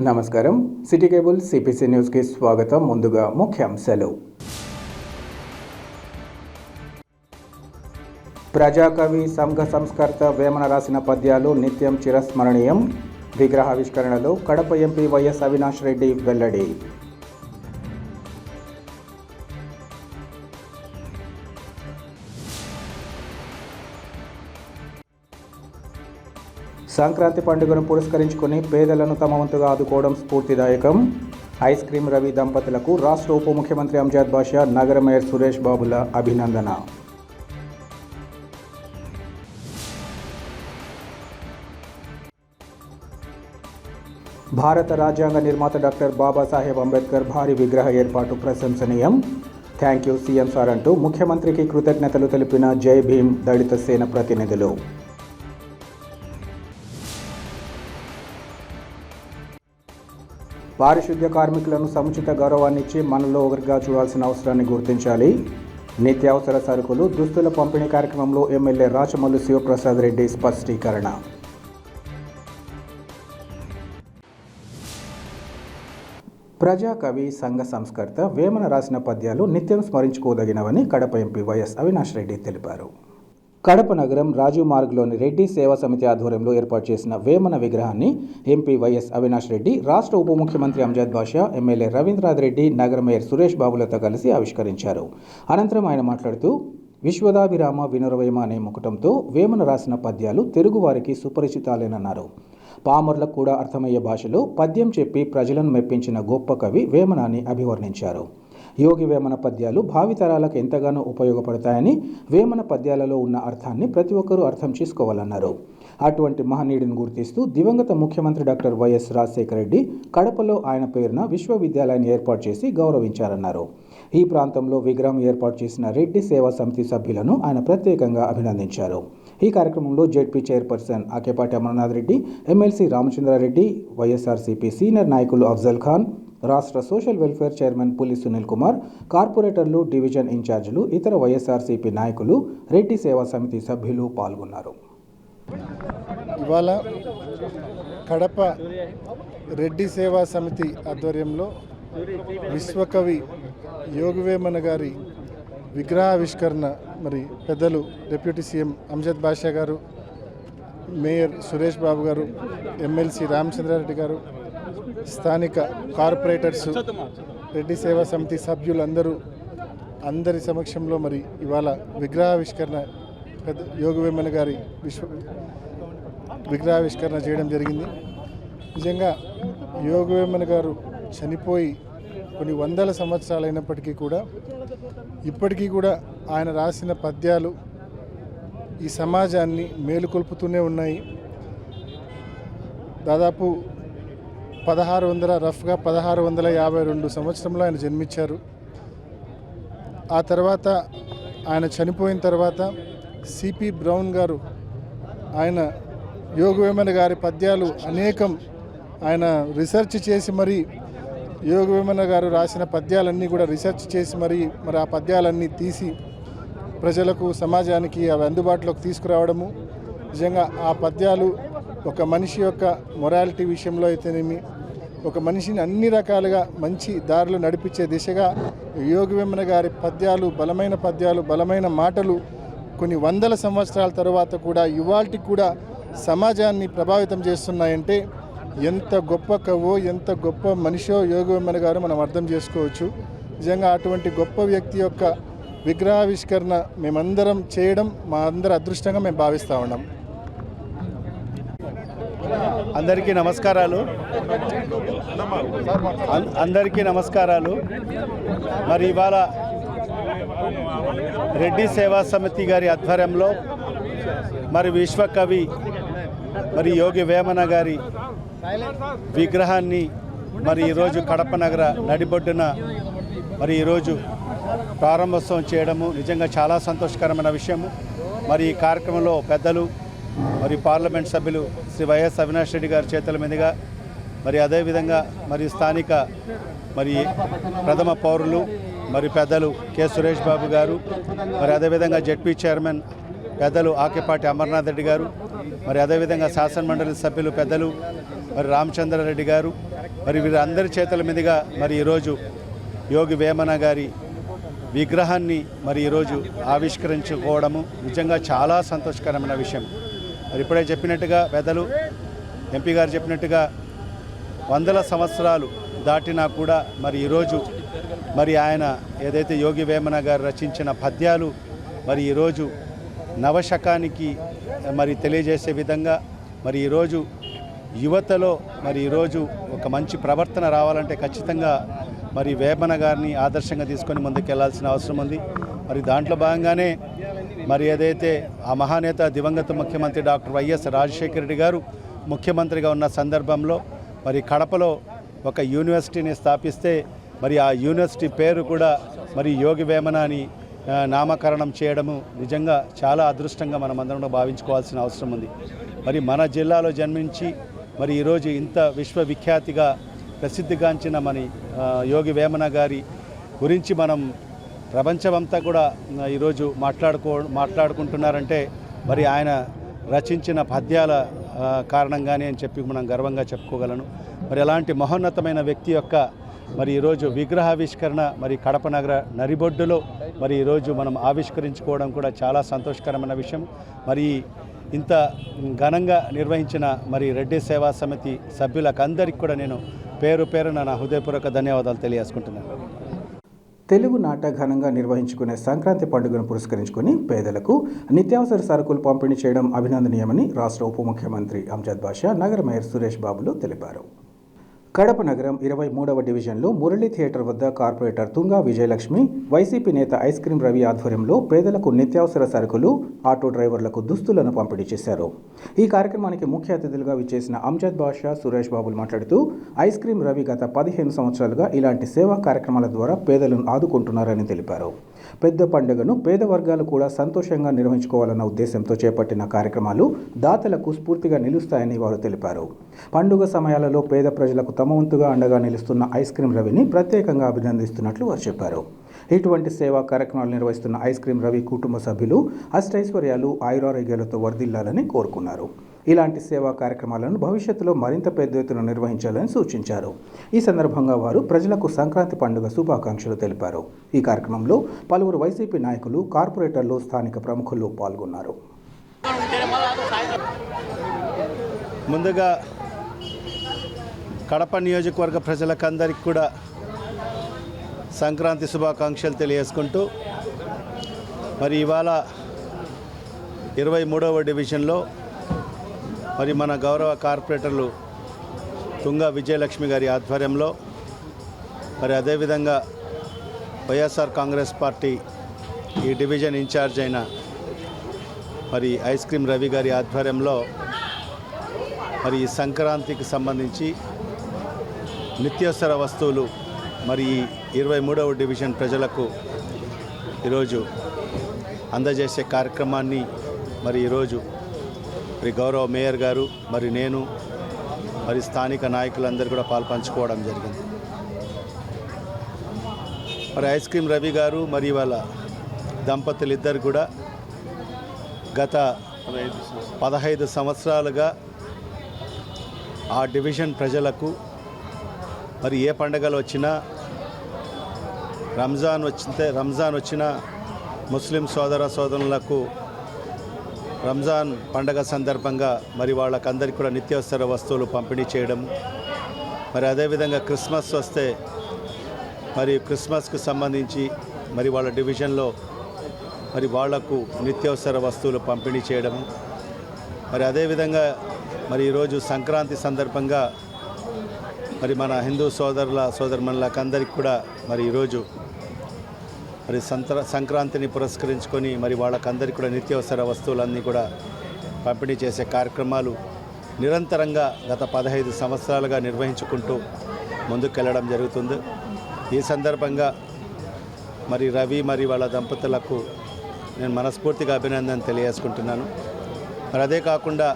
నమస్కారం. City cable CPC న్యూస్కి స్వాగతం. ముందుగా ముఖ్యాంశాలు. ప్రజాకవి సంఘ సంస్కర్త వేమన రాసిన పద్యాలు నిత్యం చిరస్మరణీయం. విగ్రహావిష్కరణలో కడప ఎంపీ వైఎస్ అవినాష్ రెడ్డి వెల్లడి. సంక్రాంతి పండుగను పురస్కరించుకుని పేదలను తమ వంతుగా ఆదుకోవడం స్ఫూర్తిదాయకం. ఐస్ క్రీమ్ రవి దంపతులకు రాష్ట్ర ఉప ముఖ్యమంత్రి అంజద్ బాషా, నగర మేయర్ సురేష్ బాబుల అభినందన. భారత రాజ్యాంగ నిర్మాత డాక్టర్ బాబాసాహెబ్ అంబేద్కర్ భారీ విగ్రహ ఏర్పాటు ప్రశంసనీయం. థ్యాంక్ యూ సీఎం సార్ అంటూ ముఖ్యమంత్రికి కృతజ్ఞతలు తెలిపిన జై భీమ్ దళిత సేన ప్రతినిధులు. పారిశుద్ధ్య కార్మికులను సముచిత గౌరవాన్నిచ్చి మనలో ఒకరిగా చూడాల్సిన అవసరాన్ని గుర్తించాలి. నిత్యావసర సరుకులు, దుస్తుల పంపిణీ కార్యక్రమంలో ఎమ్మెల్యే రాచమల్లు శివప్రసాద్ రెడ్డి స్పష్టీకరణ. ప్రజాకవి సంఘ సంస్కర్త వేమన రాసిన పద్యాలు నిత్యం స్మరించుకోదగినవని కడప ఎంపీ వైఎస్ అవినాష్ రెడ్డి తెలిపారు. కడప నగరం రాజీవ్ మార్గ్లోని రెడ్డి సేవా సమితి ఆధ్వర్యంలో ఏర్పాటు చేసిన వేమన విగ్రహాన్ని ఎంపీ వైఎస్ అవినాష్ రెడ్డి, రాష్ట్ర ఉప ముఖ్యమంత్రి అంజద్ బాషా, ఎమ్మెల్యే రవీంద్రనాథ్ రెడ్డి, నగర మేయర్ సురేష్ బాబులతో కలిసి ఆవిష్కరించారు. అనంతరం ఆయన మాట్లాడుతూ, విశ్వదాభిరామ వినురవేమ అనే ముకుటంతో వేమన రాసిన పద్యాలు తెలుగువారికి సుపరిచితాలేనన్నారు. పామర్లకు కూడా అర్థమయ్యే భాషలో పద్యం చెప్పి ప్రజలను మెప్పించిన గొప్ప కవి వేమన అని అభివర్ణించారు. యోగి వేమన పద్యాలు భావితరాలకు ఎంతగానో ఉపయోగపడతాయని, వేమన పద్యాలలో ఉన్న అర్థాన్ని ప్రతి ఒక్కరూ అర్థం చేసుకోవాలన్నారు. అటువంటి మహనీయుడిని గుర్తిస్తూ దివంగత ముఖ్యమంత్రి డాక్టర్ వైఎస్ రాజశేఖర రెడ్డి కడపలో ఆయన పేరున విశ్వవిద్యాలయాన్ని ఏర్పాటు చేసి గౌరవించారన్నారు. ఈ ప్రాంతంలో విగ్రహం ఏర్పాటు చేసిన రెడ్డి సేవా సమితి సభ్యులను ఆయన ప్రత్యేకంగా అభినందించారు. ఈ కార్యక్రమంలో ZP chairperson Akepati Amarnath Reddy, MLC Ramachandra Reddy, YSRCP senior నాయకులు అఫ్జల్ ఖాన్, రాష్ట్ర సోషల్ వెల్ఫేర్ చైర్మన్ పులి సునీల్ కుమార్, కార్పొరేటర్లు, డివిజన్ ఇన్ఛార్జీలు, ఇతర వైఎస్ఆర్సీపీ నాయకులు, రెడ్డి సేవా సమితి సభ్యులు పాల్గొన్నారు. ఇవాళ కడప రెడ్డి సేవా సమితి ఆధ్వర్యంలో విశ్వకవి యోగి వేమన గారి విగ్రహావిష్కరణ మరి పెద్దలు డిప్యూటీ సీఎం అంజద్ బాషా గారు, మేయర్ సురేష్ బాబు గారు, ఎమ్మెల్సీ రామచంద్రారెడ్డి గారు, స్థానిక కార్పొరేటర్స్, రెడ్డి సేవా సమితి సభ్యులందరూ అందరి సమక్షంలో మరి ఇవాళ విగ్రహావిష్కరణ పెద్ద యోగి వేమన గారి విగ్రహావిష్కరణ చేయడం జరిగింది. నిజంగా యోగి వేమన గారు చనిపోయి కొన్ని వందల సంవత్సరాలు అయినప్పటికీ కూడా ఇప్పటికీ కూడా ఆయన రాసిన పద్యాలు ఈ సమాజాన్ని మేలుకొల్పుతూనే ఉన్నాయి. దాదాపు 1652 సంవత్సరంలో ఆయన జన్మించారు. ఆ తర్వాత ఆయన చనిపోయిన తర్వాత సిపి బ్రౌన్ గారు ఆయన యోగి వేమన గారి పద్యాలు అనేకం ఆయన రీసెర్చ్ చేసి మరి యోగి వేమన గారు రాసిన పద్యాలన్నీ కూడా రీసెర్చ్ చేసి మరి ఆ పద్యాలన్నీ తీసి ప్రజలకు, సమాజానికి అవి అందుబాటులోకి తీసుకురావడము, నిజంగా ఆ పద్యాలు ఒక మనిషి యొక్క మొరాలిటీ విషయంలో అయితేనేమి, ఒక మనిషిని అన్ని రకాలుగా మంచి దారిలో నడిపించే దిశగా యోగి వేమన గారి పద్యాలు, బలమైన మాటలు కొన్ని వందల సంవత్సరాల తర్వాత కూడా ఇవాల్టికి కూడా సమాజాన్ని ప్రభావితం చేస్తున్నాయంటే ఎంత గొప్ప కవో, ఎంత గొప్ప మనిషో యోగి వేమన గారు మనం అర్థం చేసుకోవచ్చు. నిజంగా అటువంటి గొప్ప వ్యక్తి యొక్క విగ్రహావిష్కరణ మేమందరం చేయడం మా అందరి అదృష్టంగా మేము భావిస్తూ ఉన్నాం. అందరికీ నమస్కారాలు. మరి ఇవాళ రెడ్డి సేవా సమితి గారి ఆధ్వర్యంలో మరి విశ్వకవి మరి యోగి వేమన గారి విగ్రహాన్ని మరి ఈరోజు కడప నగర నడిబొడ్డున మరి ఈరోజు ప్రారంభోత్సవం చేయడము నిజంగా చాలా సంతోషకరమైన విషయము. మరి ఈ కార్యక్రమంలో పెద్దలు మరి పార్లమెంట్ సభ్యులు శ్రీ వైఎస్ అవినాష్ రెడ్డి గారి చేతుల మీదుగా మరి అదేవిధంగా మరి స్థానిక మరి ప్రథమ పౌరులు మరి పెద్దలు కె సురేష్ బాబు గారు, మరి అదేవిధంగా జెడ్పీ చైర్మన్ పెద్దలు ఆకేపాటి అమర్నాథ్ రెడ్డి గారు, మరి అదేవిధంగా శాసనమండలి సభ్యులు పెద్దలు మరి రామచంద్రారెడ్డి గారు మరి వీరందరి చేతుల మీదుగా మరి ఈరోజు యోగి వేమన గారి విగ్రహాన్ని మరి ఈరోజు ఆవిష్కరించుకోవడము నిజంగా చాలా సంతోషకరమైన విషయం. మరి ఇప్పుడే చెప్పినట్టుగా పెద్దలు ఎంపీ గారు చెప్పినట్టుగా 100 సంవత్సరాలు దాటినా కూడా మరి ఈరోజు మరి ఆయన ఏదైతే యోగి వేమన గారు రచించిన పద్యాలు మరి ఈరోజు నవశకానికి మరి తెలియజేసే విధంగా మరి ఈరోజు యువతలో మరి ఈరోజు ఒక మంచి ప్రవర్తన రావాలంటే ఖచ్చితంగా మరి వేమన గారిని ఆదర్శంగా తీసుకొని ముందుకెళ్లాల్సిన అవసరం ఉంది. మరి దాంట్లో భాగంగానే మరి ఏదైతే ఆ మహానేత దివంగత ముఖ్యమంత్రి డాక్టర్ వైఎస్ రాజశేఖర రెడ్డి గారు ముఖ్యమంత్రిగా ఉన్న సందర్భంలో మరి కడపలో ఒక యూనివర్సిటీని స్థాపిస్తే మరి ఆ యూనివర్సిటీ పేరు కూడా మరి యోగి వేమన అని నామకరణం చేయడము నిజంగా చాలా అదృష్టంగా మనమందరం భావించుకోవాల్సిన అవసరం ఉంది. మరి మన జిల్లాలో జన్మించి మరి ఈరోజు ఇంత విశ్వవిఖ్యాతిగా ప్రసిద్ధిగాంచిన మన యోగి వేమన గారి గురించి మనం ప్రపంచమంతా కూడా ఈరోజు మాట్లాడుకుంటున్నారంటే మరి ఆయన రచించిన పద్యాల కారణంగానే అని చెప్పి మనం గర్వంగా చెప్పుకోగలను. మరి అలాంటి మహోన్నతమైన వ్యక్తి యొక్క మరి ఈరోజు విగ్రహావిష్కరణ మరి కడప నగర నరిబొడ్డులో మరి ఈరోజు మనం ఆవిష్కరించుకోవడం కూడా చాలా సంతోషకరమైన విషయం. మరి ఇంత ఘనంగా నిర్వహించిన మరి రెడ్డి సేవా సమితి సభ్యులకందరికీ కూడా నేను పేరు పేరున నా హృదయపూర్వక ధన్యవాదాలు తెలియజేసుకుంటున్నాను. తెలుగునాట ఘనంగా నిర్వహించుకునే సంక్రాంతి పండుగను పురస్కరించుకుని పేదలకు నిత్యావసర సరుకులు పంపిణీ చేయడం అభినందనీయమని రాష్ట్ర ఉప ముఖ్యమంత్రి అంజద్ బాషా నగర మేయర్ సురేష్ బాబులు తెలిపారు. కడప నగరం 23వ డివిజన్లో మురళీ థియేటర్ వద్ద కార్పొరేటర్ తుంగా విజయలక్ష్మి, వైసీపీ నేత ఐస్ క్రీం రవి ఆధ్వర్యంలో పేదలకు నిత్యావసర సరుకులు, ఆటో డ్రైవర్లకు దుస్తులను పంపిణీ చేశారు. ఈ కార్యక్రమానికి ముఖ్య అతిథులుగా విచ్చేసిన అంజద్ బాషా, సురేష్ బాబులు మాట్లాడుతూ ఐస్ క్రీం రవి గత 15 సంవత్సరాలుగా ఇలాంటి సేవా కార్యక్రమాల ద్వారా పేదలను ఆదుకుంటున్నారని తెలిపారు. పెద్ద పండుగను పేద వర్గాలు కూడా సంతోషంగా నిర్వహించుకోవాలన్న ఉద్దేశంతో చేపట్టిన కార్యక్రమాలు దాతలకు స్ఫూర్తిగా నిలుస్తాయని వారు తెలిపారు. పండుగ సమయాలలో పేద ప్రజలకు తమ వంతుగా అండగా నిలుస్తున్న ఐస్ క్రీం రవిని ప్రత్యేకంగా అభినందిస్తున్నట్లు వారు చెప్పారు. ఇటువంటి సేవా కార్యక్రమాలు నిర్వహిస్తున్న ఐస్ క్రీం రవి కుటుంబ సభ్యులు అష్టైశ్వర్యాలు, ఆయురారోగ్యాలతో వర్ధిల్లాలని కోరుకున్నారు. ఇలాంటి సేవా కార్యక్రమాలను భవిష్యత్తులో మరింత పెద్ద ఎత్తున నిర్వహించాలని సూచించారు. ఈ సందర్భంగా వారు ప్రజలకు సంక్రాంతి పండుగ శుభాకాంక్షలు తెలిపారు. ఈ కార్యక్రమంలో పలువురు వైసీపీ నాయకులు, కార్పొరేటర్లు, స్థానిక ప్రముఖులు పాల్గొన్నారు. ముందుగా కడప నియోజకవర్గ ప్రజలకందరికీ కూడా సంక్రాంతి శుభాకాంక్షలు తెలియజేసుకుంటూ మరి ఇవాళ 23వ డివిజన్లో మరి మన గౌరవ కార్పొరేటర్లు తుంగా విజయలక్ష్మి గారి ఆధ్వర్యంలో మరి అదేవిధంగా వైఎస్ఆర్ కాంగ్రెస్ పార్టీ ఈ డివిజన్ ఇన్ఛార్జ్ అయిన మరి ఐస్ క్రీం రవి గారి ఆధ్వర్యంలో మరి ఈ సంక్రాంతికి సంబంధించి నిత్యావసర వస్తువులు మరి 23వ డివిజన్ ప్రజలకు ఈరోజు అందజేసే కార్యక్రమాన్ని మరి ఈరోజు మరి గౌరవ మేయర్ గారు మరి నేను మరి స్థానిక నాయకులందరూ కూడా పాల్పంచుకోవడం జరిగింది. మరి ఐస్ క్రీం రవి గారు మరి వాళ్ళ దంపతులు ఇద్దరు కూడా గత 15 సంవత్సరాలుగా ఆ డివిజన్ ప్రజలకు మరి ఏ పండుగలు వచ్చినా రంజాన్ వచ్చినా ముస్లిం సోదరులకు రంజాన్ పండగ సందర్భంగా మరి వాళ్ళకందరికీ కూడా నిత్యావసర వస్తువులు పంపిణీ చేయడం, మరి అదేవిధంగా క్రిస్మస్ వస్తే మరి క్రిస్మస్కు సంబంధించి మరి వాళ్ళ డివిజన్లో మరి వాళ్లకు నిత్యావసర వస్తువులు పంపిణీ చేయడం, మరి అదేవిధంగా మరి ఈరోజు సంక్రాంతి సందర్భంగా మరి మన హిందూ సోదరుమణులకందరికీ కూడా మరి ఈరోజు మరి సంక్రాంతిని పురస్కరించుకొని మరి వాళ్ళకందరికీ కూడా నిత్యావసర వస్తువులన్నీ కూడా పంపిణీ చేసే కార్యక్రమాలు నిరంతరంగా గత 15 సంవత్సరాలుగా నిర్వహించుకుంటూ ముందుకెళ్ళడం జరుగుతుంది. ఈ సందర్భంగా మరి రవి మరి వాళ్ళ దంపతులకు నేను మనస్ఫూర్తిగా అభినందన తెలియజేసుకుంటున్నాను. మరి అదే కాకుండా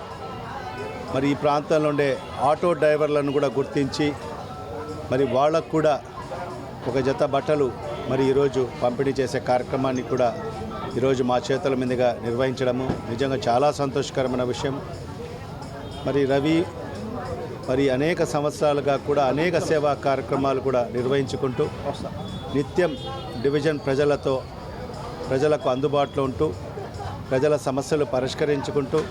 మరి ఈ ప్రాంతంలో ఉండే ఆటో డ్రైవర్లను కూడా గుర్తించి మరి వాళ్ళకు కూడా ఒక జత బట్టలు మరి ఈరోజు పంపిణీ చేసే కార్యక్రమాన్ని కూడా ఈరోజు మా చేతుల మీదుగా నిర్వహించడము నిజంగా చాలా సంతోషకరమైన విషయం. మరి రవి మరి అనేక సంవత్సరాలుగా కూడా అనేక సేవా కార్యక్రమాలు కూడా నిర్వహించుకుంటూ నిత్యం డివిజన్ ప్రజలకు అందుబాటులో ఉంటూ ప్రజల సమస్యలు పరిష్కరించుకుంటూ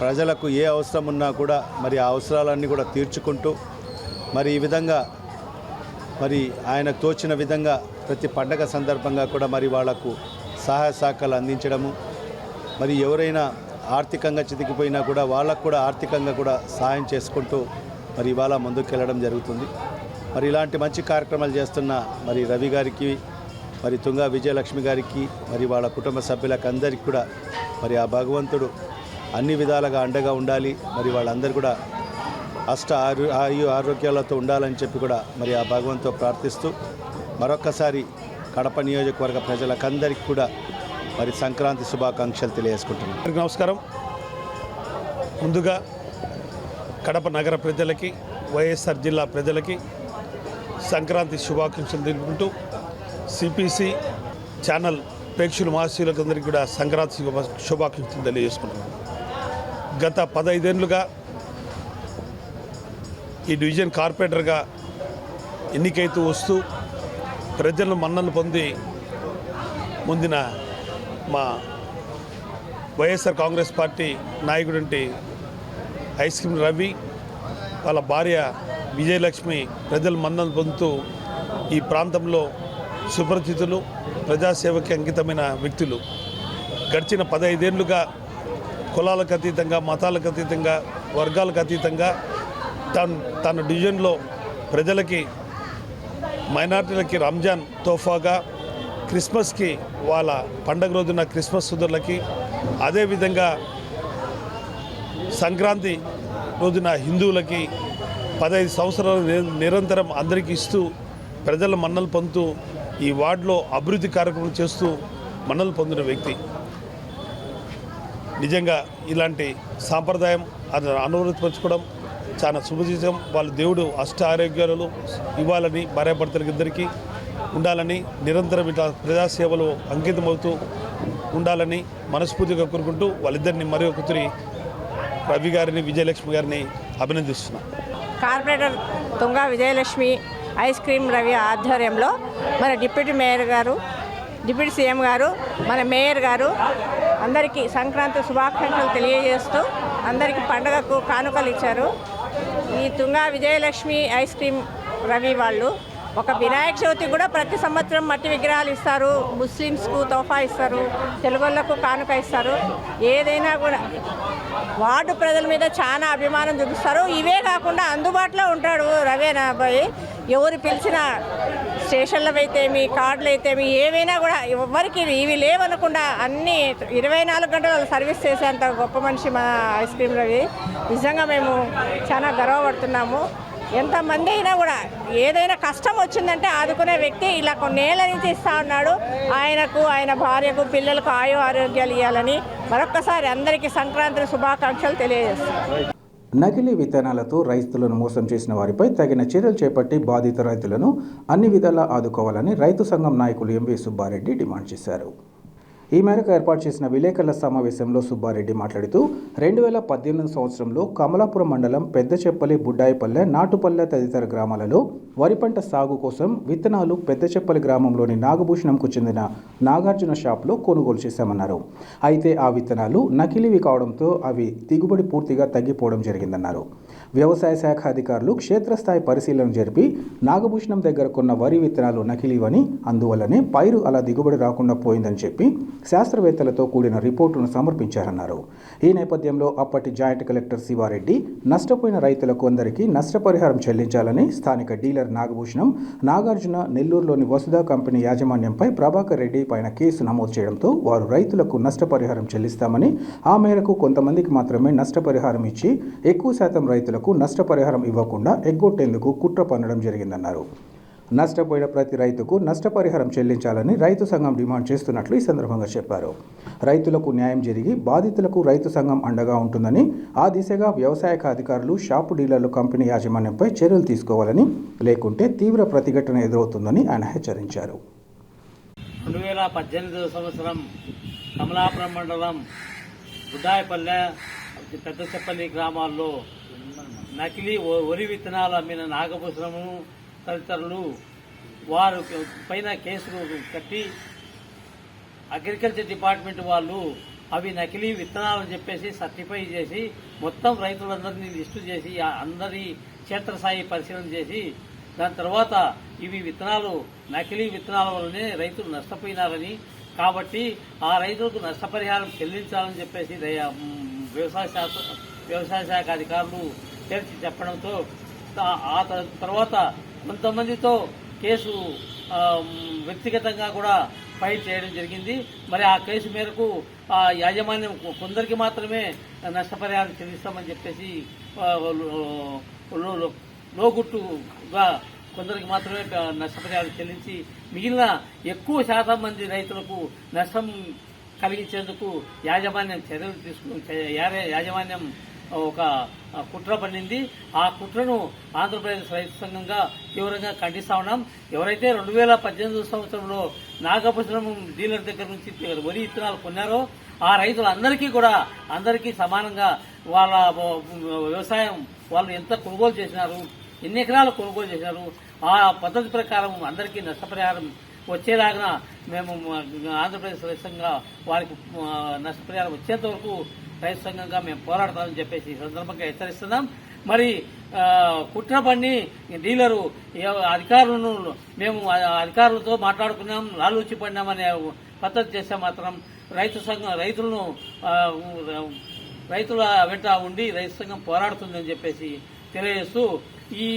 ప్రజలకు ఏ అవసరం ఉన్నా కూడా మరి ఆ అవసరాలన్నీ కూడా తీర్చుకుంటూ మరి ఈ విధంగా మరి ఆయనకు తోచిన విధంగా ప్రతి పండగ సందర్భంగా కూడా మరి వాళ్లకు సహాయ సహకారాలు అందించడము, మరి ఎవరైనా ఆర్థికంగా చితికిపోయినా కూడా వాళ్ళకు కూడా ఆర్థికంగా కూడా సహాయం చేసుకుంటూ మరి ఇవాళ ముందుకెళ్ళడం జరుగుతుంది. మరి ఇలాంటి మంచి కార్యక్రమాలు చేస్తున్న మరి రవి గారికి, మరి తుంగా విజయలక్ష్మి గారికి, మరి వాళ్ళ కుటుంబ సభ్యులకు అందరికీ కూడా మరి ఆ భగవంతుడు అన్ని విధాలుగా అండగా ఉండాలి. మరి వాళ్ళందరూ కూడా ఆరోగ్యాలతో ఉండాలని చెప్పి కూడా మరి ఆ భగవంతుతో ప్రార్థిస్తూ మరొక్కసారి కడప నియోజకవర్గ ప్రజలకందరికీ కూడా మరి సంక్రాంతి శుభాకాంక్షలు తెలియజేసుకుంటున్నాను. నమస్కారం. ముందుగా కడప నగర ప్రజలకి, వైఎస్ఆర్ జిల్లా ప్రజలకి సంక్రాంతి శుభాకాంక్షలు తెలుపుకుంటూ సిపిసి ఛానల్ ప్రేక్షకుల మహాశీలకు కూడా సంక్రాంతి శుభాకాంక్షలు తెలియజేసుకుంటున్నాను. గత 15 ఏళ్ళుగా ఈ డివిజన్ కార్పొరేటర్గా ఎన్నికైతూ వస్తూ ప్రజలను మన్ననలు పొంది ముందిన మా వైఎస్ఆర్ కాంగ్రెస్ పార్టీ నాయకుడంటి ఐస్ క్రీమ్ రవి వాళ్ళ భార్య విజయలక్ష్మి ప్రజల మన్ననలు పొందుతూ ఈ ప్రాంతంలో సుపరిచితులు, ప్రజాసేవకి అంకితమైన వ్యక్తులు. గడిచిన 15 ఏళ్ళుగా కులాలకు అతీతంగా, మతాలకు అతీతంగా, వర్గాలకు అతీతంగా తన డివిజన్లో ప్రజలకి, మైనార్టీలకి రంజాన్ తోఫాగా, క్రిస్మస్కి వాళ్ళ పండగ రోజున క్రిస్మస్ సోదరులకి, అదేవిధంగా సంక్రాంతి రోజున హిందువులకి 15 సంవత్సరాలు నిరంతరం అందరికీ ఇస్తూ ప్రజల మన్నలు పొందుతూ ఈ వార్డులో అభివృద్ధి కార్యక్రమం చేస్తూ మన్నలు పొందిన వ్యక్తి. నిజంగా ఇలాంటి సాంప్రదాయం అది అనువర్తించుకోవడం చాలా శుభచితం. వాళ్ళ దేవుడు అష్ట ఆరోగ్యాలు ఇవ్వాలని, భార్యాభర్తలకి ఇద్దరికీ ఉండాలని, నిరంతరం ఇట్లా ప్రజాసేవలో అంకితమవుతూ ఉండాలని మనస్ఫూర్తిగా కోరుకుంటూ వాళ్ళిద్దరిని మరి ఒకరి రవి గారిని, విజయలక్ష్మి గారిని అభినందిస్తున్నాను. Corporator Tunga Vijayalakshmi ice cream Ravi ఆధ్వర్యంలో మన డిప్యూటీ మేయర్ గారు, డిప్యూటీ సీఎం గారు, మన మేయర్ గారు అందరికీ సంక్రాంతి శుభాకాంక్షలు తెలియజేస్తూ అందరికీ పండుగకు కానుకలు ఇచ్చారు. ఈ తుంగా విజయలక్ష్మి ఐస్ క్రీమ్ రవి వాళ్ళు ఒక వినాయక చవితి కూడా ప్రతి సంవత్సరం మట్టి విగ్రహాలు ఇస్తారు, ముస్లిమ్స్కు తోఫా ఇస్తారు, తెలుగులకు కానుక ఇస్తారు. ఏదైనా కూడా వార్డు ప్రజల మీద చాలా అభిమానం చూపిస్తారు. ఇవే కాకుండా అందుబాటులో ఉంటాడు రవి అనే అబ్బాయి. ఎవరు పిలిచినా స్టేషన్లో అయితేమి, కార్డులు అయితేమి, ఏవైనా కూడా ఎవరికి ఇవి లేవనకుండా అన్నీ 24 గంటలు సర్వీస్ చేసేంత గొప్ప మనిషి మా ఐస్ క్రీమ్ రవి. నిజంగా మేము చాలా గర్వపడుతున్నాము. ఎంతమంది అయినా కూడా ఏదైనా కష్టం వచ్చిందంటే ఆదుకునే వ్యక్తి. ఇలా కొన్నేళ్ల నుంచి ఇస్తూ ఉన్నాడు. ఆయనకు, ఆయన భార్యకు, పిల్లలకు ఆరోగ్యాలు ఇవ్వాలని మరొక్కసారి అందరికీ సంక్రాంతి శుభాకాంక్షలు తెలియజేస్తాను. నకిలీ విత్తనాలతో రైతులను మోసం చేసిన వారిపై తగిన చర్యలు చేపట్టి బాధిత రైతులను అన్ని విధాలా ఆదుకోవాలని రైతు సంఘం నాయకులు ఎంవి సుబ్బారెడ్డి డిమాండ్ చేశారు. ఈ మేరకు ఏర్పాటు చేసిన విలేకరుల సమావేశంలో సుబ్బారెడ్డి మాట్లాడుతూ 2018 సంవత్సరంలో కమలాపురం మండలం పెద్దచెప్పలి, బుడ్డాయిపల్లె, నాటుపల్లె తదితర గ్రామాలలో వరి పంట సాగు కోసం విత్తనాలు పెద్దచెప్పలి గ్రామంలోని నాగభూషణంకు చెందిన నాగార్జున షాప్లో కొనుగోలు చేశామన్నారు. అయితే ఆ విత్తనాలు నకిలీవి కావడంతో అవి దిగుబడి పూర్తిగా తగ్గిపోవడం జరిగిందన్నారు. వ్యవసాయ శాఖ అధికారులు క్షేత్రస్థాయి పరిశీలన జరిపి నాగభూషణం దగ్గర కొన్న వరి విత్తనాలు నకిలీవని, అందువల్లనే పైరు అలా దిగుబడి రాకుండా పోయిందని చెప్పి శాస్త్రవేత్తలతో కూడిన రిపోర్టును సమర్పించారన్నారు. ఈ నేపథ్యంలో అప్పటి జాయింట్ కలెక్టర్ శివారెడ్డి నష్టపోయిన రైతులకు అందరికీ నష్టపరిహారం చెల్లించాలని స్థానిక డీలర్ నాగభూషణం, నాగార్జున, నెల్లూరులోని వసుధ కంపెనీ యాజమాన్యంపై ప్రభాకర్ రెడ్డి పైన కేసు నమోదు చేయడంతో వారు రైతులకు నష్టపరిహారం చెల్లిస్తామని, ఆ మేరకు కొంతమందికి మాత్రమే నష్టపరిహారం ఇచ్చి ఎక్కువ శాతం రైతులకు నష్టపరిహారం ఇవ్వకుండా ఎగ్గొట్టేందుకు కుట్ర పన్నడం జరిగిందన్నారు. నష్టపోయిన ప్రతి రైతుకు నష్టపరిహారం చెల్లించాలని రైతు సంఘం డిమాండ్ చేస్తున్నట్లు ఈ సందర్భంగా చెప్పారు. రైతులకు న్యాయం జరిగి బాధితులకు రైతు సంఘం అండగా ఉంటుందని, ఆ దిశగా వ్యవసాయ అధికారులు, షాపు డీలర్లు, కంపెనీ యాజమాన్యంపై చర్యలు తీసుకోవాలని, లేకుంటే తీవ్ర ప్రతిఘటన ఎదురవుతుందని ఆయన హెచ్చరించారు. 2018 సంవత్సరం కమలాపురం మండలం బుడ్డాయిపల్లె పెద్ద చెప్పని గ్రామాల్లో నకిలీ వరి విత్తనాలు అమ్మిన నాగభూషణము తదితరులు వారు పైన కేసులు కట్టి అగ్రికల్చర్ డిపార్ట్మెంట్ వాళ్ళు అవి నకిలీ విత్తనాలని చెప్పేసి సర్టిఫై చేసి మొత్తం రైతులందరినీ లిస్టు చేసి అందరి క్షేత్రస్థాయి పరిశీలన చేసి దాని తర్వాత ఇవి విత్తనాలు నకిలీ విత్తనాల వల్లనే రైతులు నష్టపోయినారని, కాబట్టి ఆ రైతులకు నష్టపరిహారం చెల్లించాలని చెప్పేసి వ్యవసాయ శాఖ అధికారులు తేల్చి చెప్పడంతో ఆ తర్వాత కొంతమందితో కేసు వ్యక్తిగతంగా కూడా ఫైల్ చేయడం జరిగింది. మరి ఆ కేసు మేరకు ఆ యాజమాన్యం కొందరికి మాత్రమే నష్టపరిహారం చెల్లిస్తామని చెప్పేసి లోగుట్టుగా కొందరికి మాత్రమే నష్టపరిహారం చెల్లించి మిగిలిన ఎక్కువ శాతం మంది రైతులకు నష్టం కలిగించేందుకు యాజమాన్యం చర్యలు యాజమాన్యం ఒక కుట్ర పడింది. ఆ కుట్రను ఆంధ్రప్రదేశ్ రైతు సంఘంగా తీవ్రంగా ఖండిస్తా ఉన్నాం. ఎవరైతే 2018 సంవత్సరంలో నాగభూషణం డీలర్ దగ్గర నుంచి వరి విత్తనాలు కొన్నారో ఆ రైతులందరికీ కూడా అందరికీ సమానంగా వాళ్ళ వ్యవసాయం వాళ్ళు ఎంత కొనుగోలు చేసినారు, ఎన్ని ఎకరాలు కొనుగోలు చేసినారు, ఆ పద్ధతి ప్రకారం అందరికీ నష్టపరిహారం వచ్చేలాగా మేము ఆంధ్రప్రదేశ్ రైతు సంఘంగా వారికి నష్టపరిహారం వచ్చేంత వరకు రైతు సంఘంగా మేము పోరాడతామని చెప్పేసి ఈ సందర్భంగా హెచ్చరిస్తున్నాం. మరి కుట్ర పన్ని డీలరు అధికారులను మేము అధికారులతో మాట్లాడుకున్నాం, లాలూచి పడినామనే పద్ధతి చేస్తే మాత్రం రైతుల వెంట ఉండి రైతు సంఘం పోరాడుతుందని చెప్పేసి తెలియజేస్తూ ఈ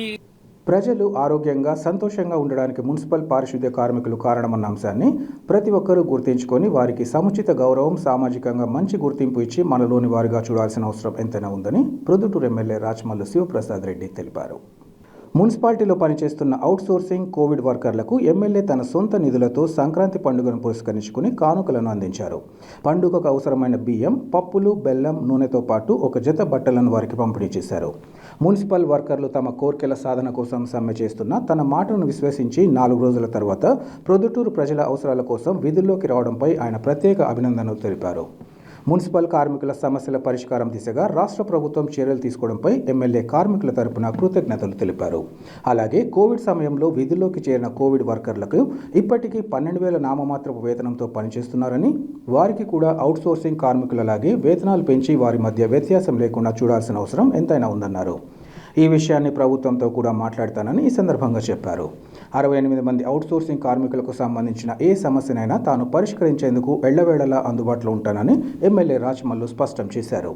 ప్రజలు ఆరోగ్యంగా సంతోషంగా ఉండడానికి మున్సిపల్ పారిశుద్ధ్య కార్మికులు కారణమన్న అంశాన్ని ప్రతి ఒక్కరూ గుర్తించుకొని వారికి సముచిత గౌరవం, సామాజికంగా మంచి గుర్తింపు ఇచ్చి మనలోని వారిగా చూడాల్సిన అవసరం ఎంతైనా ఉందని ప్రొద్దుటూరు ఎమ్మెల్యే రాచమల్లు శివప్రసాద్ రెడ్డి తెలిపారు. మున్సిపాలిటీలో పనిచేస్తున్న అవుట్సోర్సింగ్ కోవిడ్ వర్కర్లకు ఎమ్మెల్యే తన సొంత నిధులతో సంక్రాంతి పండుగను పురస్కరించుకుని కానుకలను అందించారు. పండుగకు అవసరమైన బియ్యం, పప్పులు, బెల్లం, నూనెతో పాటు ఒక జత బట్టలను వారికి పంపిణీ చేశారు. మున్సిపల్ వర్కర్లు తమ కోర్కెల సాధన కోసం సమ్మె చేస్తున్న తన మాటను విశ్వసించి 4 రోజుల తర్వాత ప్రొద్దుటూరు ప్రజల అవసరాల కోసం విధుల్లోకి రావడంపై ఆయన ప్రత్యేక అభినందనలు తెలిపారు. మున్సిపల్ కార్మికుల సమస్యల పరిష్కారం దిశగా రాష్ట్ర ప్రభుత్వం చర్యలు తీసుకోవడంపై ఎమ్మెల్యే కార్మికుల తరపున కృతజ్ఞతలు తెలిపారు. అలాగే కోవిడ్ సమయంలో విధుల్లోకి చేరిన కోవిడ్ వర్కర్లకు ఇప్పటికీ 12,000 నామమాత్రపు వేతనంతో పనిచేస్తున్నారని, వారికి కూడా అవుట్సోర్సింగ్ కార్మికులలాగే వేతనాలు పెంచి వారి మధ్య వ్యత్యాసం లేకుండా చూడాల్సిన అవసరం ఎంతైనా ఉందన్నారు. ఈ విషయాన్ని ప్రభుత్వంతో కూడా మాట్లాడతానని ఈ సందర్భంగా చెప్పారు. 68 మంది అవుట్సోర్సింగ్ కార్మికులకు సంబంధించిన ఏ సమస్యనైనా తాను పరిష్కరించేందుకు ఎళ్లవేళలా అందుబాటులో ఉంటానని ఎమ్మెల్యే రాచమల్లు స్పష్టం చేశారు.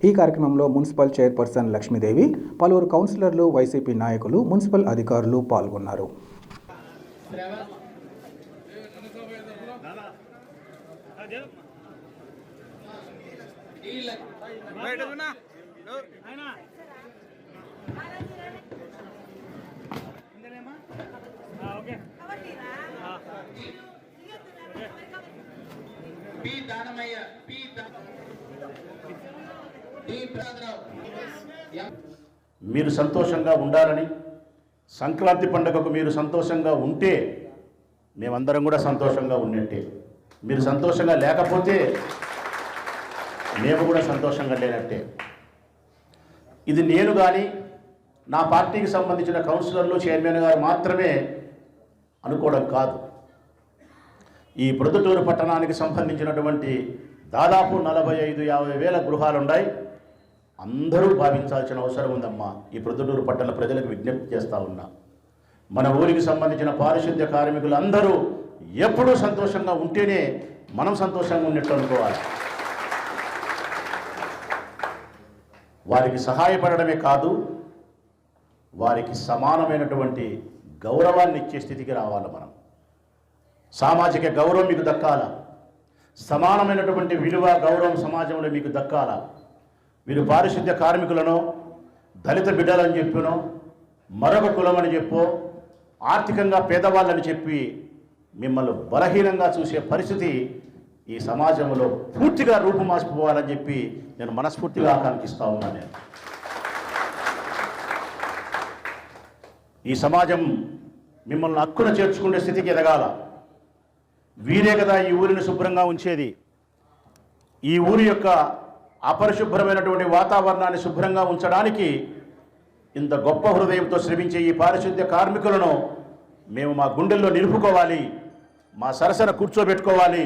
ఈ కార్యక్రమంలో మున్సిపల్ చైర్పర్సన్ లక్ష్మీదేవి, పలువురు కౌన్సిలర్లు, వైసీపీ నాయకులు, మున్సిపల్ అధికారులు పాల్గొన్నారు. మీరు సంతోషంగా ఉండాలని, సంక్రాంతి పండుగకు మీరు సంతోషంగా ఉంటే మేమందరం కూడా సంతోషంగా ఉన్నట్టే. మీరు సంతోషంగా లేకపోతే మేము కూడా సంతోషంగా లేనట్టే. ఇది నేను కానీ నా పార్టీకి సంబంధించిన కౌన్సిలర్లు, చైర్మన్ గారు మాత్రమే అనుకోవడం కాదు. ఈ ప్రొద్దుటూరు పట్టణానికి సంబంధించినటువంటి దాదాపు 45-50 వేల గృహాలు ఉన్నాయి. అందరూ భావించాల్సిన అవసరం ఉందమ్మా. ఈ ప్రొద్దుటూరు పట్టణ ప్రజలకు విజ్ఞప్తి చేస్తూ ఉన్నా, మన ఊరికి సంబంధించిన పారిశుద్ధ్య కార్మికులు అందరూ ఎప్పుడూ సంతోషంగా ఉంటేనే మనం సంతోషంగా ఉన్నట్టు అనుకోవాలి. వారికి సహాయపడడమే కాదు, వారికి సమానమైనటువంటి గౌరవాన్ని ఇచ్చే స్థితికి రావాలి. మనం సామాజిక గౌరవం మీకు దక్కాల, సమానమైనటువంటి విలువ, గౌరవం సమాజంలో మీకు దక్కాల. మీరు పారిశుద్ధ్య కార్మికులను దళిత బిడ్డలని చెప్పినో, మరొక కులమని చెప్పో, ఆర్థికంగా పేదవాళ్ళని చెప్పి మిమ్మల్ని బలహీనంగా చూసే పరిస్థితి ఈ సమాజంలో పూర్తిగా రూపుమాసిపోవాలని చెప్పి నేను మనస్ఫూర్తిగా ఆకాంక్షిస్తూ ఉన్నాను. నేను ఈ సమాజం మిమ్మల్ని హక్కున చేర్చుకునే స్థితికి ఎదగాల. వీరే కదా ఈ ఊరిని శుభ్రంగా ఉంచేది. ఈ ఊరి యొక్క అపరిశుభ్రమైనటువంటి వాతావరణాన్ని శుభ్రంగా ఉంచడానికి ఇంత గొప్ప హృదయంతో శ్రమించే ఈ పారిశుద్ధ్య కార్మికులను మేము మా గుండెల్లో నిలుపుకోవాలి, మా సరసన కూర్చోబెట్టుకోవాలి,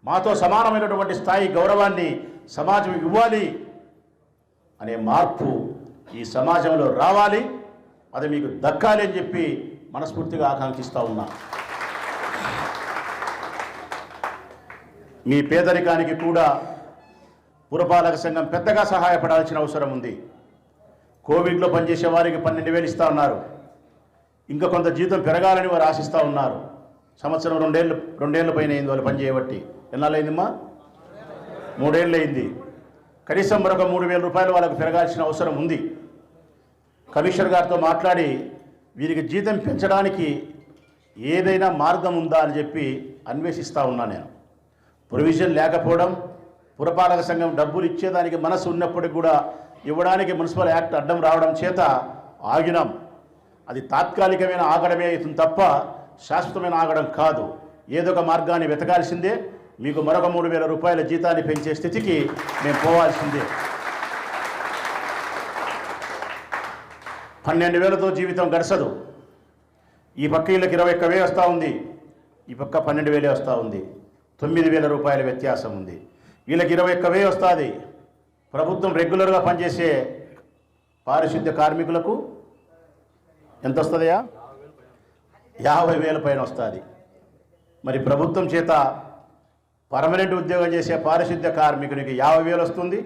మాతో సమానమైనటువంటి స్థాయి గౌరవాన్ని సమాజం ఇవ్వాలి అనే మార్పు ఈ సమాజంలో రావాలి. అది మీకు దక్కాలి అని చెప్పి మనస్ఫూర్తిగా ఆకాంక్షిస్తూ ఉన్నా. మీ పేదరికానికి కూడా పురపాలక సంఘం పెద్దగా సహాయపడాల్సిన అవసరం ఉంది. కోవిడ్లో పనిచేసే వారికి 12,000 ఇస్తూ ఉన్నారు. ఇంకా కొంత జీతం పెరగాలని వారు ఆశిస్తూ ఉన్నారు. సంవత్సరం రెండేళ్ల పైన అయింది వాళ్ళు పనిచేయబట్టి. ఎన్నాళ్ళైందమ్మా? 3 ఏళ్ళు అయింది. కనీసం మరొక 3,000 రూపాయలు వాళ్ళకు పెరగాల్సిన అవసరం ఉంది. కమిషనర్ గారితో మాట్లాడి వీరికి జీతం పెంచడానికి ఏదైనా మార్గం ఉందా అని చెప్పి అన్వేషిస్తూ ఉన్నా. నేను ప్రొవిజన్ లేకపోవడం, పురపాలక సంఘం డబ్బులు ఇచ్చేదానికి మనసు ఉన్నప్పటికీ కూడా ఇవ్వడానికి మున్సిపల్ యాక్ట్ అడ్డం రావడం చేత ఆగినాం. అది తాత్కాలికమైన ఆగడమే అవుతుంది తప్ప శాశ్వతమైన ఆగడం కాదు. ఏదో ఒక మార్గాన్ని వెతకాల్సిందే. మీకు మరొక 3,000 రూపాయల జీతాన్ని పెంచే స్థితికి మేము పోవాల్సిందే. 12,000తో జీవితం గడచదు. ఈ పక్క వీళ్ళకి 21,000 వస్తూ ఉంది, ఈ పక్క 12,000 వస్తూ ఉంది. 9,000 రూపాయల వ్యత్యాసం ఉంది. వీళ్ళకి 21,000 వస్తుంది. ప్రభుత్వం రెగ్యులర్గా పనిచేసే పారిశుద్ధ్య కార్మికులకు ఎంత వస్తుందయా? 50,000 పైన వస్తుంది. మరి ప్రభుత్వం చేత పర్మనెంట్ ఉద్యోగం చేసే పారిశుద్ధ్య కార్మికునికి 50,000 వస్తుంది,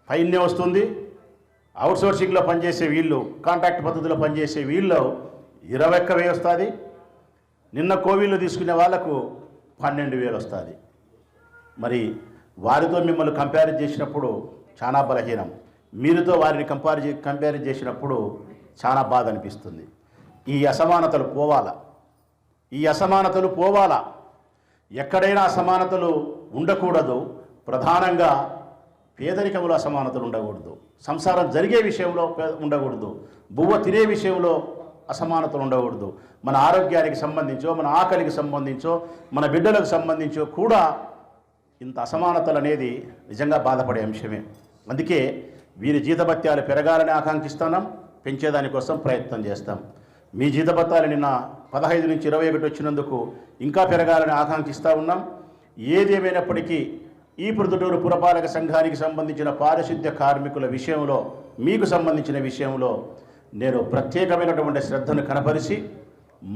పైనే వస్తుంది. అవుట్సోర్సింగ్లో పనిచేసే వీళ్ళు, కాంట్రాక్ట్ పద్ధతిలో పనిచేసే వీళ్ళు 21,000 వస్తుంది. నిన్న కోవిడ్లో తీసుకునే వాళ్లకు 12,000 వస్తుంది. మరి వారితో మిమ్మల్ని కంపేర్ చేసినప్పుడు చాలా బలహీనం, మీరుతో వారిని కంపేర్ చేసినప్పుడు చాలా బాధ అనిపిస్తుంది. ఈ అసమానతలు పోవాలా, ఈ అసమానతలు పోవాలా. ఎక్కడైనా అసమానతలు ఉండకూడదు. ప్రధానంగా పేదరికంలో అసమానతలు ఉండకూడదు. సంసారం జరిగే విషయంలో ఉండకూడదు. బువ్వ తినే విషయంలో అసమానతలు ఉండకూడదు. మన ఆరోగ్యానికి సంబంధించో, మన ఆకలికి సంబంధించో, మన బిడ్డలకు సంబంధించో కూడా ఇంత అసమానతలు అనేది నిజంగా బాధపడే అంశమే. అందుకే వీరి జీతభత్యాలు పెరగాలని ఆకాంక్షిస్తున్నాం, పెంచేదానికోసం ప్రయత్నం చేస్తాం. మీ జీతభత్యాలు నిన్న 15 నుంచి 21 వచ్చినందుకు ఇంకా పెరగాలని ఆకాంక్షిస్తూ ఉన్నాం. ఏదేమైనప్పటికీ ఈ ప్రొద్దుటూరు పురపాలక సంఘానికి సంబంధించిన పారిశుద్ధ్య కార్మికుల విషయంలో, మీకు సంబంధించిన విషయంలో నేను ప్రత్యేకమైనటువంటి శ్రద్ధను కనపరిచి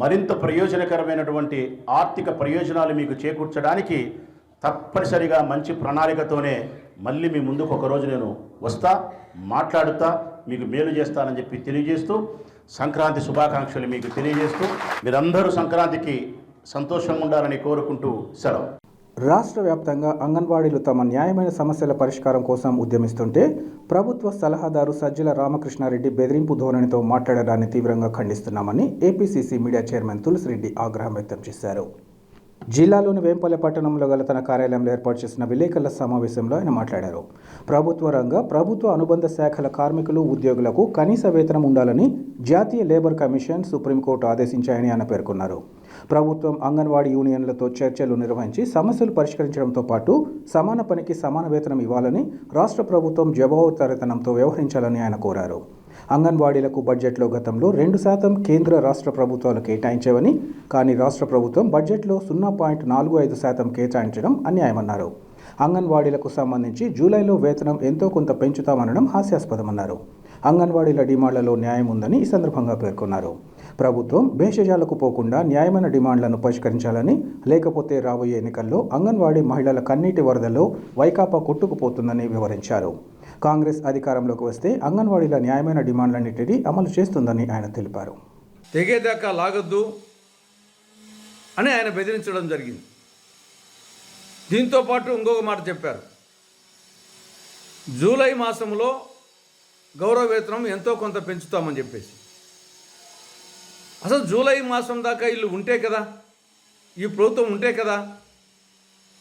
మరింత ప్రయోజనకరమైనటువంటి ఆర్థిక ప్రయోజనాలు మీకు చేకూర్చడానికి తప్పనిసరిగా మంచి ప్రణాళికతోనే మళ్ళీ మీ ముందుకు ఒకరోజు నేను వస్తా, మాట్లాడుతా, మీకు మేలు చేస్తానని చెప్పి తెలియజేస్తూ, సంక్రాంతి శుభాకాంక్షలు మీకు తెలియజేస్తూ, మీరందరూ సంక్రాంతికి సంతోషంగా ఉండాలని కోరుకుంటూ సెలవు. రాష్ట్ర వ్యాప్తంగా అంగన్వాడీలు తమ న్యాయమైన సమస్యల పరిష్కారం కోసం ఉద్యమిస్తుంటే ప్రభుత్వ సలహాదారు సజ్జల రామకృష్ణారెడ్డి బెదిరింపు ధోరణితో మాట్లాడడాన్ని తీవ్రంగా ఖండిస్తున్నామని ఏపీసీసీ మీడియా చైర్మన్ తులసిరెడ్డి ఆగ్రహం వ్యక్తం చేశారు. జిల్లాలోని వేంపల్లె పట్టణంలో గల తన కార్యాలయంలో ఏర్పాటు చేసిన విలేకరుల సమావేశంలో ఆయన మాట్లాడారు. ప్రభుత్వ రంగ, ప్రభుత్వ అనుబంధ శాఖల కార్మికులు, ఉద్యోగులకు కనీస వేతనం ఉండాలని జాతీయ లేబర్ కమిషన్, సుప్రీంకోర్టు ఆదేశించాయని ఆయన పేర్కొన్నారు. ప్రభుత్వం అంగన్వాడీ యూనియన్లతో చర్చలు నిర్వహించి సమస్యలు పరిష్కరించడంతో పాటు సమాన పనికి సమాన వేతనం ఇవ్వాలని రాష్ట్ర ప్రభుత్వం జవాబుదారీతనంతో వ్యవహరించాలని ఆయన కోరారు. అంగన్వాడీలకు బడ్జెట్లో గతంలో 2% కేంద్ర రాష్ట్ర ప్రభుత్వాలు కేటాయించేవని, కానీ రాష్ట్ర ప్రభుత్వం బడ్జెట్లో 0.45% కేటాయించడం అన్యాయమన్నారు. అంగన్వాడీలకు సంబంధించి జూలైలో వేతనం ఎంతో కొంత పెంచుతామనడం హాస్యాస్పదమన్నారు. అంగన్వాడీల డిమాండ్లలో న్యాయం ఉందని ఈ సందర్భంగా పేర్కొన్నారు. ప్రభుత్వం భేషజాలకు పోకుండా న్యాయమైన డిమాండ్లను పరిష్కరించాలని, లేకపోతే రాబోయే ఎన్నికల్లో అంగన్వాడీ మహిళల కన్నీటి వరదలో వైకాపా కొట్టుకుపోతుందని వివరించారు. కాంగ్రెస్ అధికారంలోకి వస్తే అంగన్వాడీల న్యాయమైన డిమాండ్లన్నింటినీ అమలు చేస్తుందని ఆయన తెలిపారు. తెగేదాకా లాగొద్దు అని ఆయన బెదిరించడం జరిగింది. దీంతో పాటు ఇంకొక మాట చెప్పారు, జూలై మాసంలో గౌరవ వేతనం ఎంతో కొంత పెంచుతామని చెప్పేసి. అసలు జూలై మాసం దాకా వీళ్ళు ఉంటే కదా, ఈ ప్రభుత్వం ఉంటే కదా